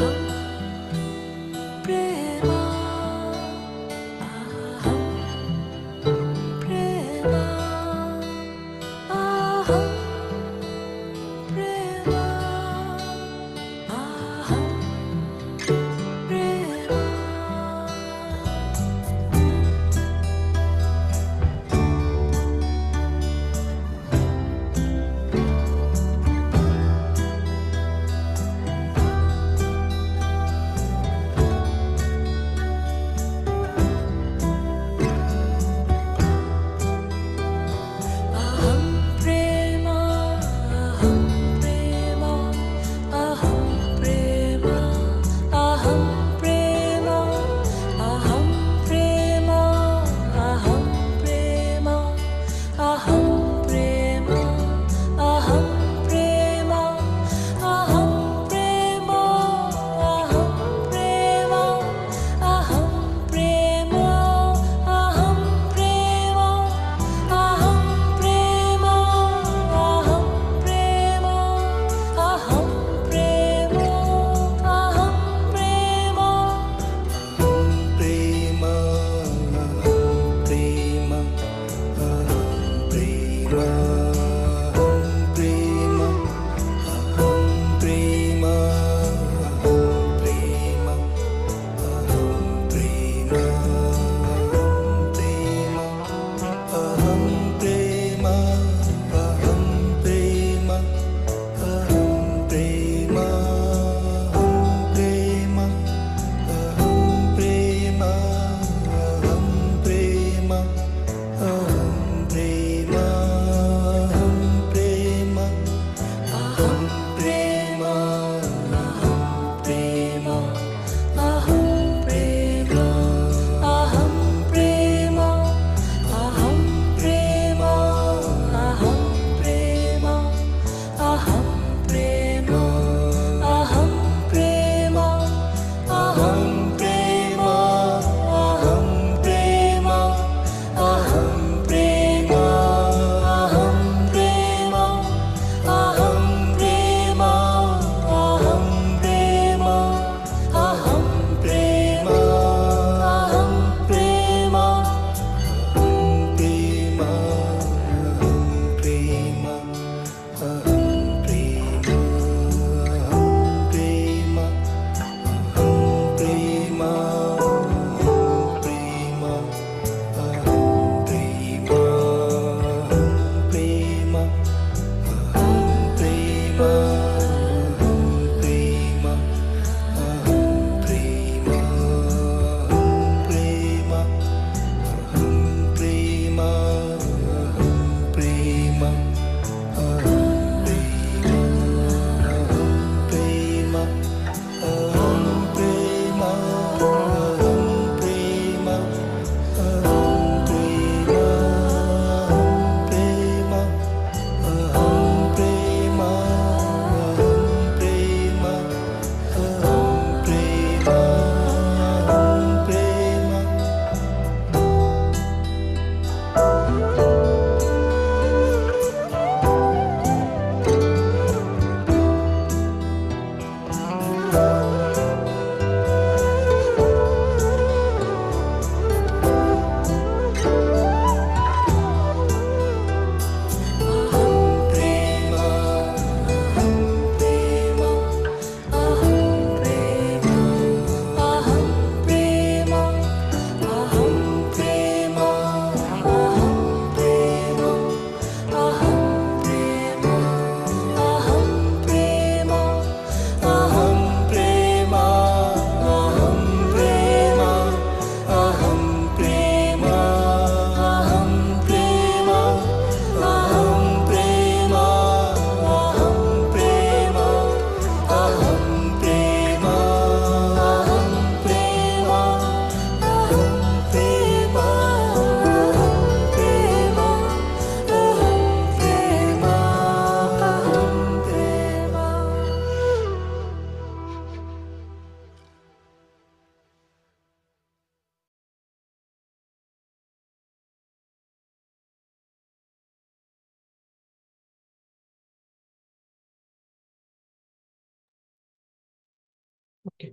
okay,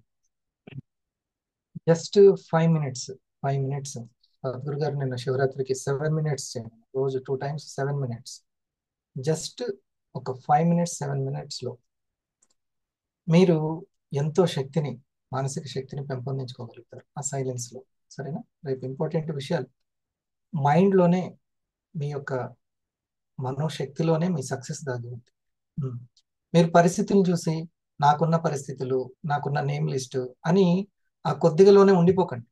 just 5 minutes. 5 minutes. Sadhguru గారు నిన్న శివరాత్రికి 7 minutes చేయండి, రోజు 2 times 7 minutes. జస్ట్ ఒక 5 minutes 7 minutes లో మీరు ఎంతో శక్తిని, మానసిక శక్తిని పెంపొందించుకోగలుగుతారు ఆ సైలెన్స్ లో. సరేనా? రేపు ఇంపార్టెంట్ విషయాలు. మైండ్లోనే మీ యొక్క మనోశక్తిలోనే మీ సక్సెస్ దాగి ఉంది. మీరు పరిస్థితులను చూసి నాకున్న పరిస్థితులు, నాకున్న నేమ్ లిస్ట్ అని ఆ కొద్దిగాలోనే ఉండిపోకండి.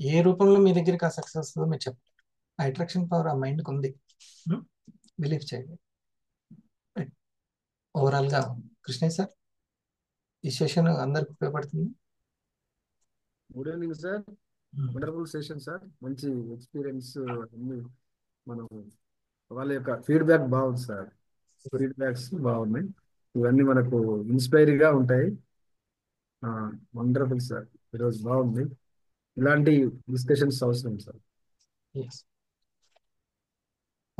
ఏ రూపంలో మీ దగ్గరికి ఆ సక్సెస్ వస్తుందో మీరు చెప్పండి. ఆ అట్రాక్షన్ పవర్ ఆ మైండ్కి ఉంది. బిలీవ్ చేయండి. ఓవరాల్గా కృష్ణయ్య సార్, ఈ సెషన్ అందరికి ఉపయోగపడుతుంది. Good evening sir. Wonderful session sir. మంచి ఎక్స్పీరియన్స్ అన్ని మనం వాళ్ళ యొక్క ఫీడ్బ్యాక్ బాగుంది సార్. ఫీడ్బ్యాక్స్ బాగున్నాయి. ఇవన్నీ మనకు ఇన్స్పైరీగా ఉంటాయి. Wonderful sir. ఈరోజు బాగుంది. ఇలాంటి డిస్కషన్స్ అవసరం సార్.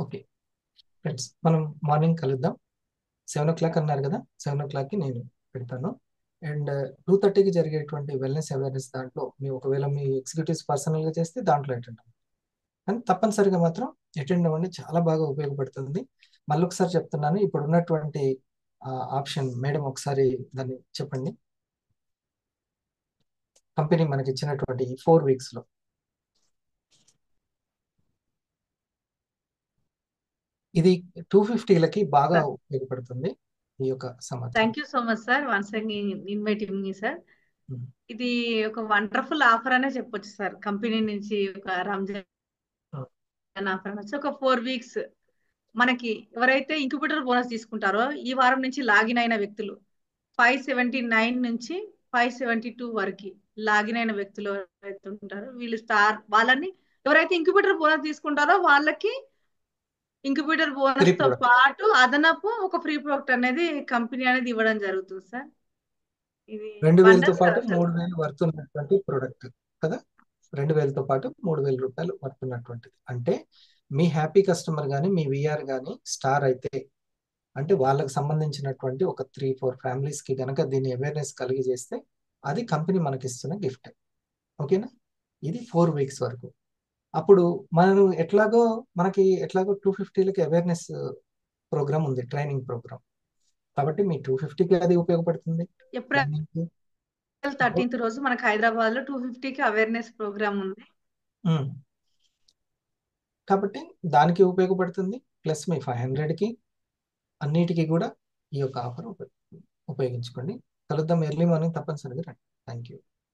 ఓకే ఫ్రెండ్స్, మనం మార్నింగ్ కలుద్దాం. 7 o'clock అన్నారు కదా, 7 o'clockకి నేను పెడతాను. అండ్ 2:30కి జరిగేటువంటి వెల్నెస్ అవేర్నెస్ దాంట్లో మీ ఒకవేళ మీ ఎగ్జిక్యూటివ్స్ పర్సనల్గా చేస్తే దాంట్లో అటెండ్ అవ్వండి. కానీ తప్పనిసరిగా మాత్రం అటెండ్ అవ్వండి, చాలా బాగా ఉపయోగపడుతుంది. మళ్ళీ ఒకసారి చెప్తున్నాను, ఇప్పుడు ఉన్నటువంటి ఆప్షన్ మేడం ఒకసారి దాన్ని చెప్పండి. కంపెనీ మనకి ఇచ్చినటువంటి 4 weeks లో ఇది 250లకి బాగా ఉపయోగపడుతుంది ఈ యొక్క సమాచారం. Thank you so much sir, once again inviting me sir. ఇది ఒక వండర్ఫుల్ ఆఫర్ అనే చెప్పొచ్చు సార్. కంపెనీ నుంచి ఒక రంజాన్ ఆఫర్ అనొచ్చు. ఒక 4 weeks మనకి ఎవరైతే ఇంక్యుబేటర్ బోనస్ తీసుకుంటారో ఈ వారం నుంచి లాగిన్ అయిన వ్యక్తులు 579 నుంచి 572 వరకు లాగిన్ అయిన వ్యక్తులు ఎవరైతే ఉంటారో వీళ్ళు వాళ్ళని ఎవరైతే ఇంక్యుబేటర్ బోనస్ తీసుకుంటారో వాళ్ళకి ఇంక్యుబేటర్ బోనస్ తో పాటు అదనపు ఒక ఫ్రీ ప్రోడక్ట్ అనేది కంపెనీ అనేది ఇవ్వడం జరుగుతుంది సార్. ఇది 2000తో పాటు 3000 వర్త్ ఉన్నటువంటి ప్రోడక్ట్ కదా. 2000తో పాటు 3000 రూపాయలు వర్త్ ఉన్నటువంటిది. అంటే మీ హ్యాపీ కస్టమర్ కానీ మీ విఆర్ కానీ స్టార్ అయితే, అంటే వాళ్ళకి సంబంధించినటువంటి ఒక 3-4 ఫ్యామిలీస్కి కనుక దీన్ని అవేర్నెస్ కలిగి చేస్తే అది కంపెనీ మనకి ఇస్తున్న గిఫ్ట్. ఓకేనా? ఇది 4 weeks వరకు. అప్పుడు మనకి ఎట్లాగో 250లకి అవేర్నెస్ ప్రోగ్రామ్ ఉంది, ట్రైనింగ్ ప్రోగ్రామ్. కాబట్టి మీ 250కి అది ఉపయోగపడుతుంది. ఏప్రిల్ 13th రోజు మనకి హైదరాబాద్ లో 250కి అవేర్నెస్ ప్రోగ్రామ్ ఉంది. కాబట్టి దానికి ఉపయోగపడుతుంది. ప్లస్ మీ 500కి అన్నిటికీ కూడా ఈ యొక్క ఆఫర్ ఉపయోగించుకోండి. కలుద్దాం ఎర్లీ మార్నింగ్, తప్పనిసరిగా రండి. Thank you.